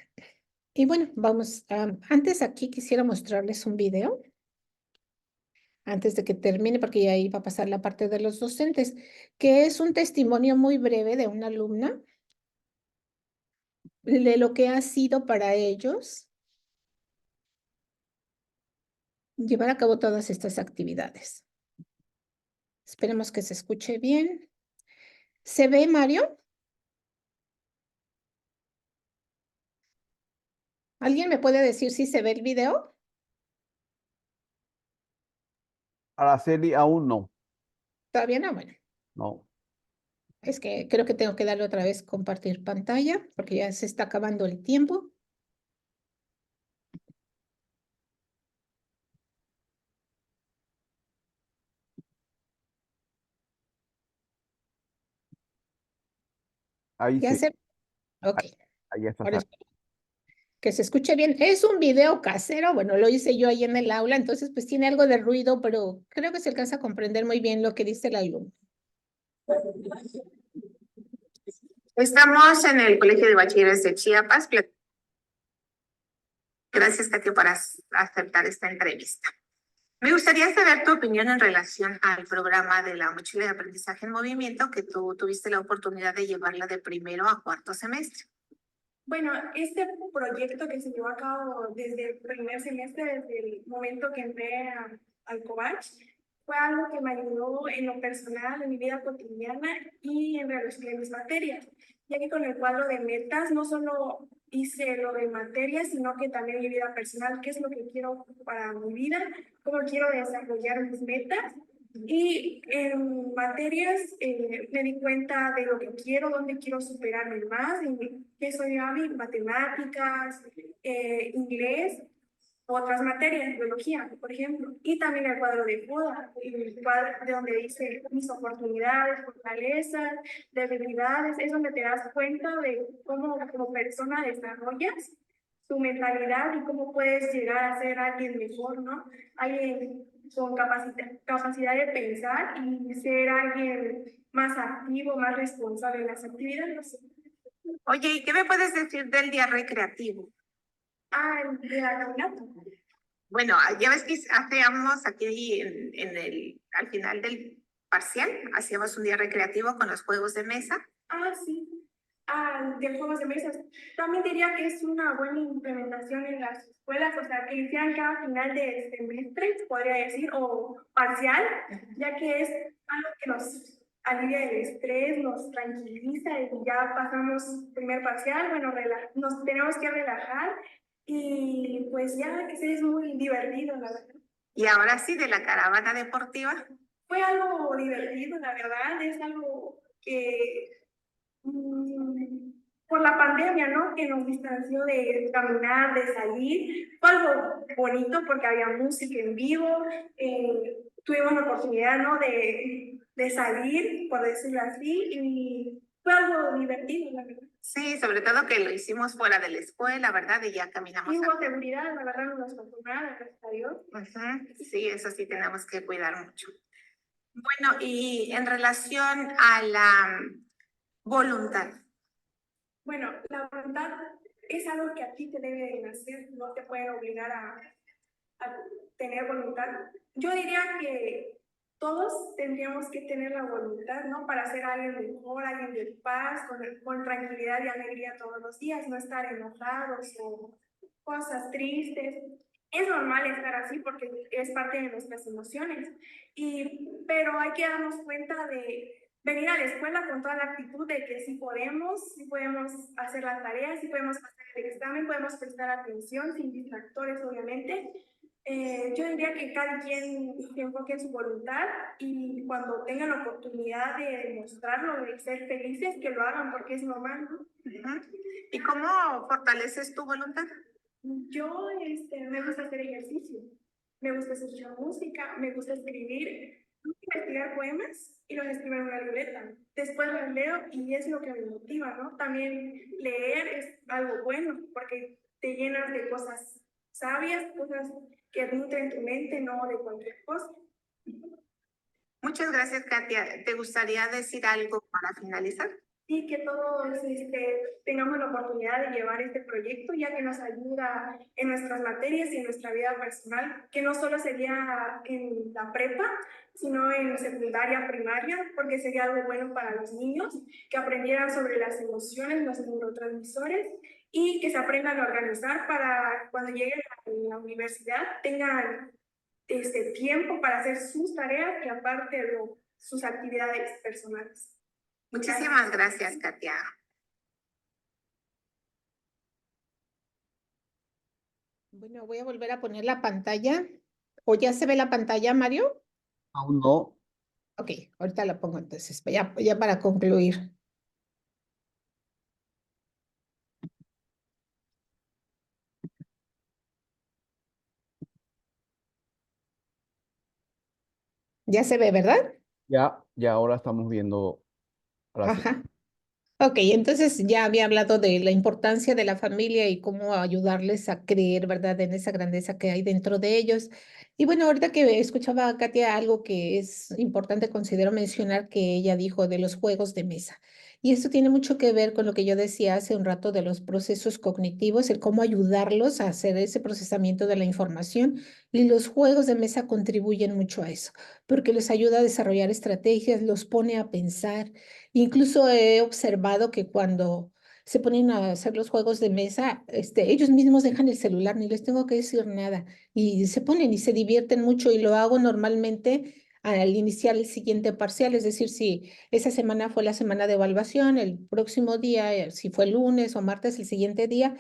[SPEAKER 2] Y bueno, vamos, antes aquí quisiera mostrarles un video, antes de que termine, porque ya iba a pasar la parte de los docentes, que es un testimonio muy breve de una alumna de lo que ha sido para ellos llevar a cabo todas estas actividades. Esperemos que se escuche bien. ¿Se ve, Mario? ¿Alguien me puede decir si se ve el video?
[SPEAKER 1] Araceli, aún no.
[SPEAKER 2] Todavía no, bueno.
[SPEAKER 1] No.
[SPEAKER 2] Es que creo que tengo que darle otra vez compartir pantalla porque ya se está acabando el tiempo.
[SPEAKER 1] Ahí
[SPEAKER 2] Ya
[SPEAKER 1] sí.
[SPEAKER 2] se... Ok.
[SPEAKER 1] Ahí está.
[SPEAKER 2] Ahora que se escuche bien. Es un video casero, bueno, lo hice yo ahí en el aula, entonces pues tiene algo de ruido, pero creo que se alcanza a comprender muy bien lo que dice el alumno. Estamos en el Colegio de Bachilleres de Chiapas. Gracias, Katia, por aceptar esta entrevista. Me gustaría saber tu opinión en relación al programa de la mochila de aprendizaje en movimiento que tú tuviste la oportunidad de llevarla de primero a cuarto semestre.
[SPEAKER 4] Bueno, este proyecto que se llevó a cabo desde el primer semestre, desde el momento que entré Alcobache. Fue algo que me ayudó en lo personal, en mi vida cotidiana y en relación a mis materias, ya que con el cuadro de metas no solo hice lo de materias, sino que también mi vida personal, qué es lo que quiero para mi vida, cómo quiero desarrollar mis metas. Y en materias me di cuenta de lo que quiero, dónde quiero superarme más, en qué soy hábil, matemáticas, inglés, otras materias, biología, por ejemplo, y también el cuadro de boda, el cuadro de donde dice mis oportunidades, fortalezas, debilidades, es donde te das cuenta de cómo como persona desarrollas tu mentalidad y cómo puedes llegar a ser alguien mejor, ¿no? Alguien con capacidad de pensar y ser alguien más activo, más responsable en las actividades.
[SPEAKER 5] Oye, ¿y qué me puedes decir del día recreativo?
[SPEAKER 4] Ah, de la caminata.
[SPEAKER 5] Bueno, ya ves que hacíamos aquí al final del parcial, hacíamos un día recreativo con los juegos de mesa.
[SPEAKER 4] Ah, sí. Ah, de juegos de mesas. También diría que es una buena implementación en las escuelas, o sea, que hicieran cada final de semestre, podría decir, o parcial, ya que es algo que nos alivia el estrés, nos tranquiliza y ya pasamos primer parcial, bueno, nos tenemos que relajar y pues ya que sí es muy divertido, la verdad.
[SPEAKER 5] Y ahora sí, de la caravana deportiva.
[SPEAKER 4] Fue algo divertido, la verdad, es algo que por la pandemia, ¿no? Que nos distanció de caminar, de salir. Fue algo bonito porque había música en vivo, tuvimos la oportunidad, ¿no? De salir, por decirlo así, y fue algo divertido, la verdad.
[SPEAKER 5] Sí, sobre todo que lo hicimos fuera de la escuela, ¿verdad? Y ya caminamos.
[SPEAKER 4] Y hubo seguridad, la verdad no nos pasó nada, gracias a Dios.
[SPEAKER 5] Sí, eso sí tenemos que cuidar mucho. Bueno, y en relación a la voluntad.
[SPEAKER 4] Bueno, la voluntad es algo que a ti te debe de nacer, no te pueden obligar a tener voluntad. Yo diría que todos tendríamos que tener la voluntad, ¿no? Para ser alguien mejor, alguien de paz, con tranquilidad y alegría todos los días, no estar enojados o cosas tristes. Es normal estar así porque es parte de nuestras emociones, pero hay que darnos cuenta de venir a la escuela con toda la actitud de que sí podemos hacer las tareas, sí podemos pasar el examen, podemos prestar atención sin distractores, obviamente. Yo diría que cada quien se enfoque en su voluntad y cuando tengan la oportunidad de demostrarlo, de ser felices, que lo hagan porque es normal, ¿no?
[SPEAKER 5] ¿Y cómo fortaleces tu voluntad?
[SPEAKER 4] Yo me gusta hacer ejercicio, me gusta escuchar música, me gusta escribir, investigar poemas y los escribo en una libreta. Después los leo y es lo que me motiva, ¿no? También leer es algo bueno porque te llenas de cosas sabias, cosas que nutren tu mente, no de cualquier cosa.
[SPEAKER 5] Muchas gracias, Katia. ¿Te gustaría decir algo para finalizar?
[SPEAKER 4] Sí, que todos tengamos la oportunidad de llevar este proyecto, ya que nos ayuda en nuestras materias y en nuestra vida personal, que no solo sería en la prepa, sino en secundaria, primaria, porque sería algo bueno para los niños, que aprendieran sobre las emociones, los neurotransmisores, y que se aprendan a organizar para cuando lleguen a la universidad tengan tiempo para hacer sus tareas y aparte sus actividades personales.
[SPEAKER 5] Muchísimas gracias, Katia.
[SPEAKER 2] Bueno, voy a volver a poner la pantalla. ¿O ya se ve la pantalla, Mario?
[SPEAKER 1] Aún no.
[SPEAKER 2] Ok, ahorita la pongo entonces, ya para concluir. Ya se ve, ¿verdad?
[SPEAKER 1] Ya ahora estamos viendo. Ahora sí.
[SPEAKER 2] Ajá. Ok, entonces ya había hablado de la importancia de la familia y cómo ayudarles a creer, ¿verdad?, en esa grandeza que hay dentro de ellos. Y bueno, ahorita que escuchaba a Katia, algo que es importante, considero mencionar que ella dijo de los juegos de mesa. Y esto tiene mucho que ver con lo que yo decía hace un rato de los procesos cognitivos, el cómo ayudarlos a hacer ese procesamiento de la información. Y los juegos de mesa contribuyen mucho a eso, porque les ayuda a desarrollar estrategias, los pone a pensar. Incluso he observado que cuando se ponen a hacer los juegos de mesa, ellos mismos dejan el celular, ni les tengo que decir nada, y se ponen y se divierten mucho, y lo hago normalmente al iniciar el siguiente parcial, es decir, si esa semana fue la semana de evaluación, el próximo día, si fue lunes o martes, el siguiente día,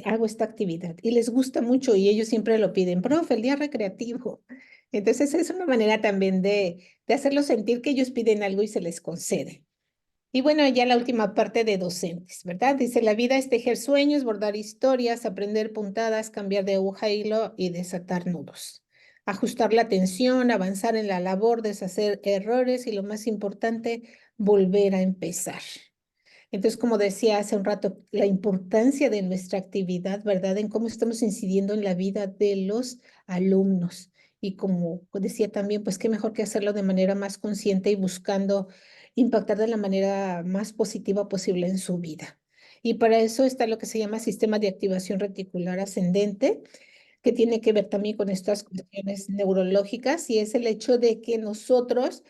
[SPEAKER 2] hago esta actividad, y les gusta mucho, y ellos siempre lo piden, profe, el día recreativo. Entonces es una manera también de hacerlos sentir que ellos piden algo y se les concede. Y bueno, ya la última parte de docentes, ¿verdad? Dice, la vida es tejer sueños, bordar historias, aprender puntadas, cambiar de aguja a hilo y desatar nudos. Ajustar la atención, avanzar en la labor, deshacer errores y lo más importante, volver a empezar. Entonces, como decía hace un rato, la importancia de nuestra actividad, ¿verdad? En cómo estamos incidiendo en la vida de los alumnos. Y como decía también, pues qué mejor que hacerlo de manera más consciente y buscando impactar de la manera más positiva posible en su vida. Y para eso está lo que se llama sistema de activación reticular ascendente, que tiene que ver también con estas cuestiones neurológicas, y es el hecho de que nosotros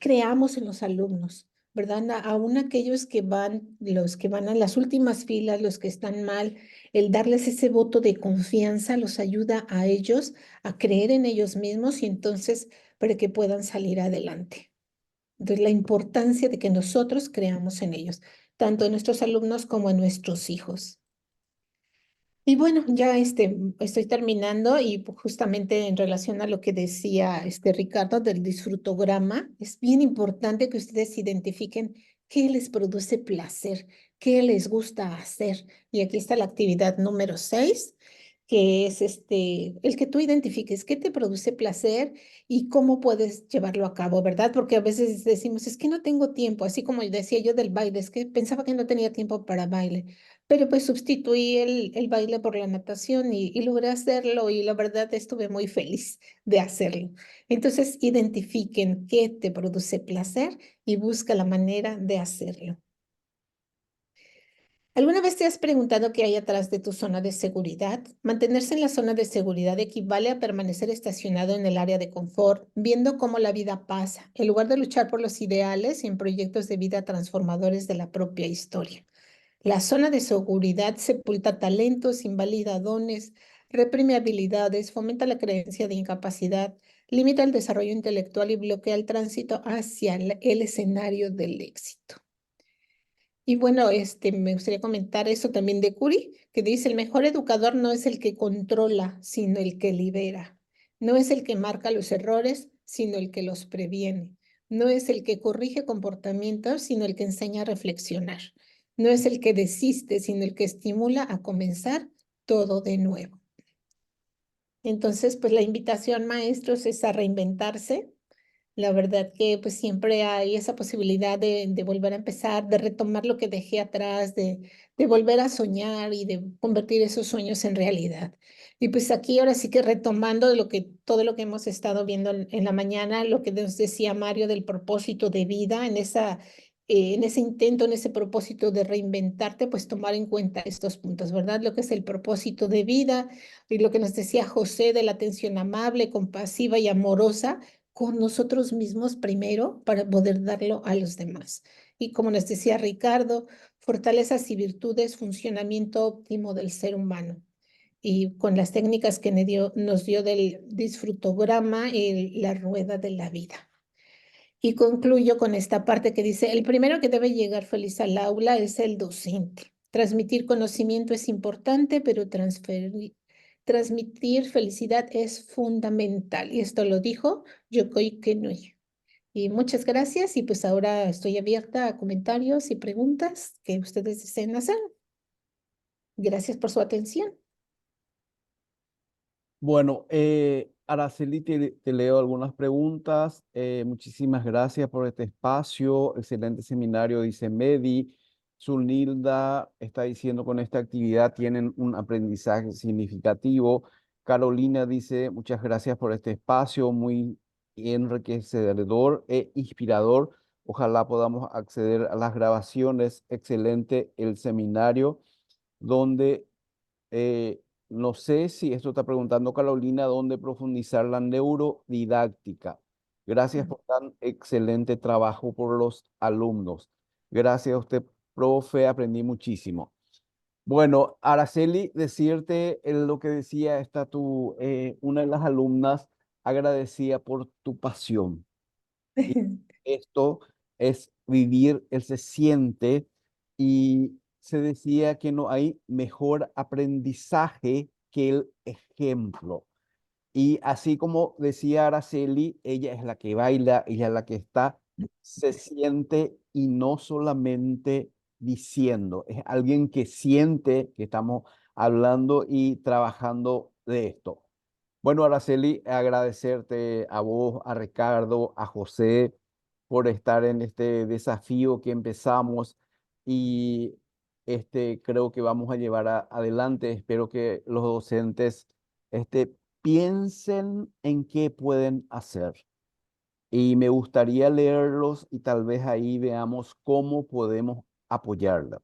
[SPEAKER 2] creamos en los alumnos, ¿verdad? Aún aquellos que van, los que van a las últimas filas, los que están mal, el darles ese voto de confianza los ayuda a ellos a creer en ellos mismos y entonces para que puedan salir adelante. Entonces, la importancia de que nosotros creamos en ellos, tanto en nuestros alumnos como en nuestros hijos. Y bueno, ya estoy terminando y justamente en relación a lo que decía Ricardo del disfrutograma, es bien importante que ustedes identifiquen qué les produce placer, qué les gusta hacer. Y aquí está la actividad número 6, que es el que tú identifiques qué te produce placer y cómo puedes llevarlo a cabo, ¿verdad? Porque a veces decimos, es que no tengo tiempo, así como decía yo del baile, es que pensaba que no tenía tiempo para baile. Pero pues sustituí el baile por la natación y logré hacerlo y la verdad estuve muy feliz de hacerlo. Entonces, identifiquen qué te produce placer y busca la manera de hacerlo. ¿Alguna vez te has preguntado qué hay atrás de tu zona de seguridad? Mantenerse en la zona de seguridad equivale a permanecer estacionado en el área de confort, viendo cómo la vida pasa, en lugar de luchar por los ideales y en proyectos de vida transformadores de la propia historia. La zona de seguridad sepulta talentos, invalida dones, reprime habilidades, fomenta la creencia de incapacidad, limita el desarrollo intelectual y bloquea el tránsito hacia el escenario del éxito. Y bueno, me gustaría comentar eso también de Curie, que dice, el mejor educador no es el que controla, sino el que libera. No es el que marca los errores, sino el que los previene. No es el que corrige comportamientos, sino el que enseña a reflexionar. No es el que desiste, sino el que estimula a comenzar todo de nuevo. Entonces, pues la invitación, maestros, es a reinventarse. La verdad que pues siempre hay esa posibilidad de volver a empezar, de retomar lo que dejé atrás, de volver a soñar y de convertir esos sueños en realidad. Y pues aquí ahora sí que retomando de todo lo que hemos estado viendo en la mañana, lo que nos decía Mario del propósito de vida, en ese intento, en ese propósito de reinventarte, pues tomar en cuenta estos puntos, ¿verdad? Lo que es el propósito de vida y lo que nos decía José de la atención amable, compasiva y amorosa con nosotros mismos primero para poder darlo a los demás. Y como nos decía Ricardo, fortalezas y virtudes, funcionamiento óptimo del ser humano. Y con las técnicas que nos dio del disfrutograma, la rueda de la vida. Y concluyo con esta parte que dice, el primero que debe llegar feliz al aula es el docente. Transmitir conocimiento es importante, pero transmitir felicidad es fundamental. Y esto lo dijo Yokoi Kenui. Y muchas gracias. Y pues ahora estoy abierta a comentarios y preguntas que ustedes deseen hacer. Gracias por su atención.
[SPEAKER 1] Bueno, Araceli, te leo algunas preguntas. Muchísimas gracias por este espacio. Excelente seminario, dice Medi. Zulnilda está diciendo con esta actividad tienen un aprendizaje significativo. Carolina dice muchas gracias por este espacio, muy enriquecedor e inspirador. Ojalá podamos acceder a las grabaciones. Excelente el seminario donde no sé si esto está preguntando Carolina, dónde profundizar la neurodidáctica. Gracias por tan excelente trabajo por los alumnos. Gracias a usted profe, aprendí muchísimo. Bueno, Araceli, decirte lo que decía una de las alumnas, agradecía por tu pasión. Y esto es vivir, él se siente y se decía que no hay mejor aprendizaje que el ejemplo. Y así como decía Araceli, ella es la que baila, ella es la que está, se siente y no solamente diciendo, es alguien que siente que estamos hablando y trabajando de esto. Bueno, Araceli, agradecerte a vos, a Ricardo, a José por estar en este desafío que empezamos y creo que vamos a llevar adelante. Espero que los docentes piensen en qué pueden hacer. Y me gustaría leerlos y tal vez ahí veamos cómo podemos apoyarla.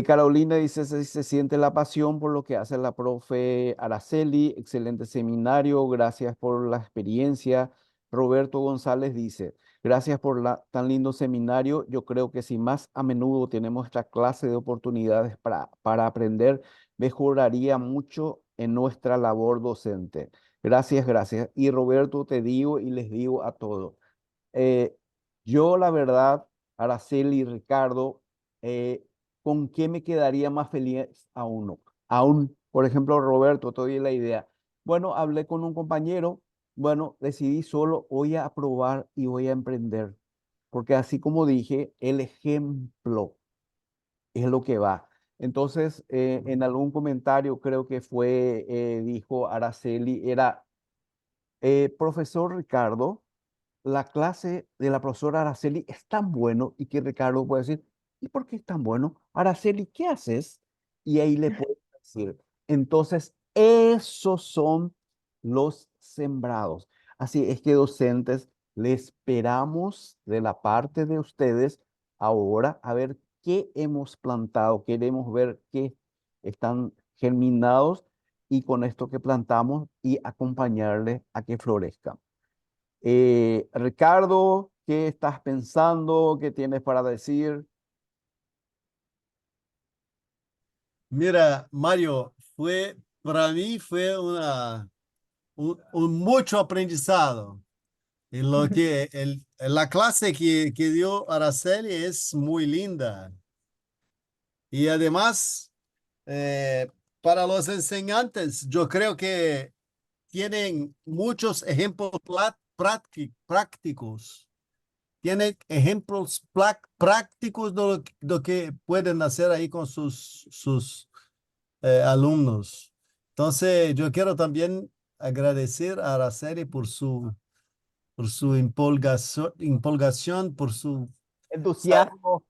[SPEAKER 1] Carolina dice, se siente la pasión por lo que hace la profe Araceli, excelente seminario, gracias por la experiencia. Roberto González dice, gracias por tan lindo seminario, yo creo que si más a menudo tenemos esta clase de oportunidades para aprender, mejoraría mucho en nuestra labor docente. Gracias, gracias. Y Roberto, te digo y les digo a todos, eh, yo la verdad, Araceli y Ricardo, eh, ¿con qué me quedaría más feliz a uno? Aún, por ejemplo, Roberto, te doy la idea. Bueno, hablé con un compañero, bueno, decidí solo, voy a probar y voy a emprender. Porque así como dije, el ejemplo es lo que va. Entonces, en algún comentario creo que fue, dijo Araceli, era, profesor Ricardo, la clase de la profesora Araceli es tan bueno y que Ricardo puede decir, ¿y por qué es tan bueno? Araceli, ¿qué haces? Y ahí le puede decir. Entonces, esos son los sembrados. Así es que docentes, le esperamos de la parte de ustedes ahora a ver qué hemos plantado. Queremos ver qué están germinados y con esto que plantamos y acompañarles a que florezcan. Ricardo, ¿qué estás pensando? ¿Qué tienes para decir?
[SPEAKER 6] Mira, Mario, para mí fue un mucho aprendizado. Y la clase que dio Araceli es muy linda. Y además, eh, para los enseñantes, yo creo que tienen muchos ejemplos prácticos. Tienen ejemplos prácticos de lo que pueden hacer ahí con sus alumnos. Entonces, yo quiero también agradecer a Araceli por su impulgación, por su
[SPEAKER 1] Entusiasmo,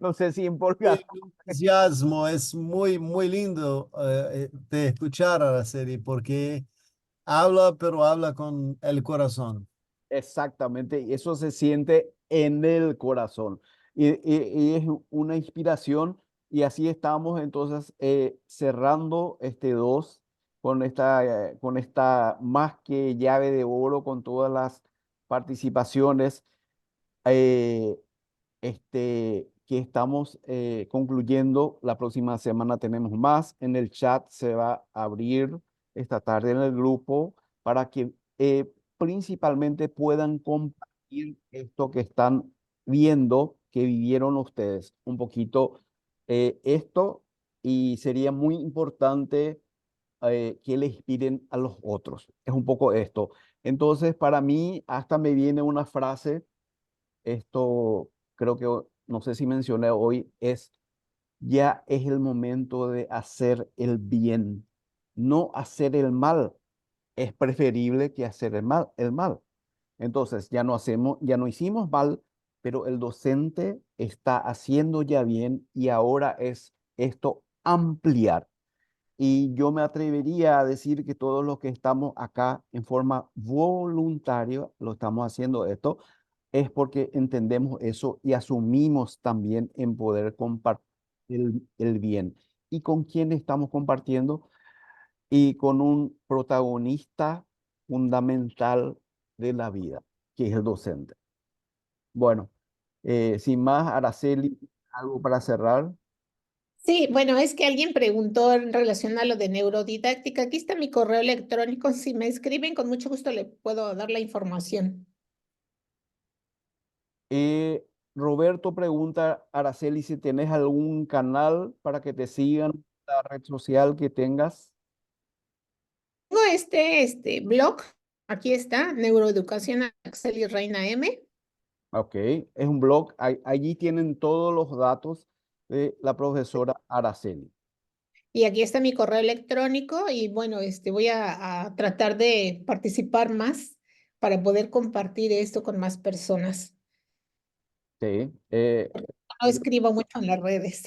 [SPEAKER 1] no sé si empolga.
[SPEAKER 6] entusiasmo. Es muy lindo de escuchar a Araceli porque habla, pero habla con el corazón.
[SPEAKER 1] Exactamente, y eso se siente en el corazón. Y es una inspiración y así estamos entonces cerrando este 2 con esta más que llave de oro, con todas las participaciones. eh, que estamos concluyendo. La próxima semana tenemos más. En el chat se va a abrir esta tarde en el grupo para que principalmente puedan compartir esto que están viendo, que vivieron ustedes. Un poquito esto y sería muy importante que le inspiren a los otros. Es un poco esto. Entonces, para mí, hasta me viene una frase esto creo que no sé si mencioné hoy, ya es el momento de hacer el bien, no hacer el mal. Es preferible que hacer el mal. Entonces, ya no hicimos mal, pero el docente está haciendo ya bien y ahora es esto ampliar. Y yo me atrevería a decir que todos los que estamos acá en forma voluntaria, lo estamos haciendo esto, es porque entendemos eso y asumimos también en poder compartir el bien. ¿Y con quién estamos compartiendo? Y con un protagonista fundamental de la vida, que es el docente. Bueno, sin más, Araceli, ¿Algo para cerrar?
[SPEAKER 2] Sí, bueno, es que alguien preguntó en relación a lo de neurodidáctica. Aquí está mi correo electrónico. Si me escriben, con mucho gusto le puedo dar la información.
[SPEAKER 1] Roberto pregunta, Araceli, si tienes algún canal para que te sigan, la red social que tengas.
[SPEAKER 2] Tengo este blog, aquí está, Neuroeducación Axel y Reina M.
[SPEAKER 1] Ok, es un blog. Allí tienen todos los datos de la profesora Araceli.
[SPEAKER 2] Y aquí está mi correo electrónico y bueno, voy a tratar de participar más para poder compartir esto con más personas.
[SPEAKER 1] Sí.
[SPEAKER 2] No escribo mucho en las redes.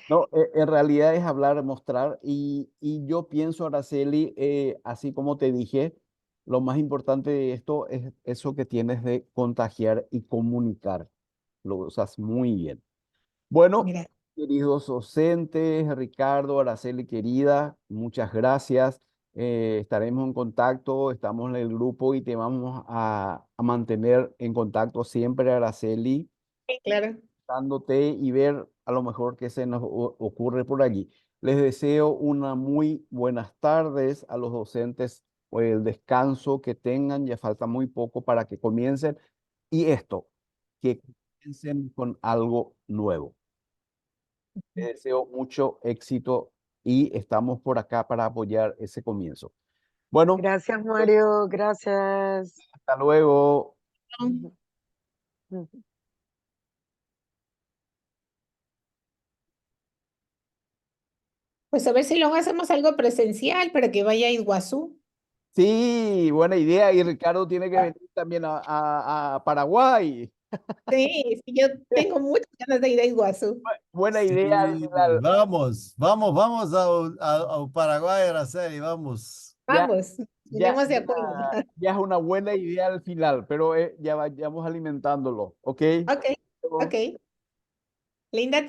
[SPEAKER 1] No, en realidad es hablar, mostrar, y yo pienso, Araceli, así como te dije, lo más importante de esto es eso que tienes de contagiar y comunicar. Lo usas muy bien. Bueno,
[SPEAKER 2] Mira,
[SPEAKER 1] queridos docentes, Ricardo, Araceli, querida, muchas gracias. Estaremos en contacto, estamos en el grupo y te vamos a mantener en contacto siempre, Araceli,
[SPEAKER 2] claro.
[SPEAKER 1] dándote y ver a lo mejor qué se nos ocurre por allí. Les deseo una muy buenas tardes a los docentes o el descanso que tengan, ya falta muy poco para que comiencen. Y esto, que comiencen con algo nuevo. Les deseo mucho éxito y estamos por acá para apoyar ese comienzo. Bueno,
[SPEAKER 7] Gracias, Mario. Gracias.
[SPEAKER 1] hasta luego.
[SPEAKER 7] Ujú. Ujú.
[SPEAKER 2] Pues a ver si luego hacemos algo presencial para que vaya a Iguazú.
[SPEAKER 1] Sí, buena idea. Y Ricardo tiene que venir también a Paraguay.
[SPEAKER 2] Sí, sí, yo tengo muchas ganas de ir a Iguazú.
[SPEAKER 1] Buena idea.
[SPEAKER 6] Sí, vamos a Paraguay, Araceli, vamos.
[SPEAKER 1] Ya,
[SPEAKER 2] Vamos,
[SPEAKER 1] ya,
[SPEAKER 2] tenemos de acuerdo.
[SPEAKER 1] ya es una buena idea al final, pero ya vayamos alimentándolo, ¿ok?
[SPEAKER 2] Ok, ok. Linda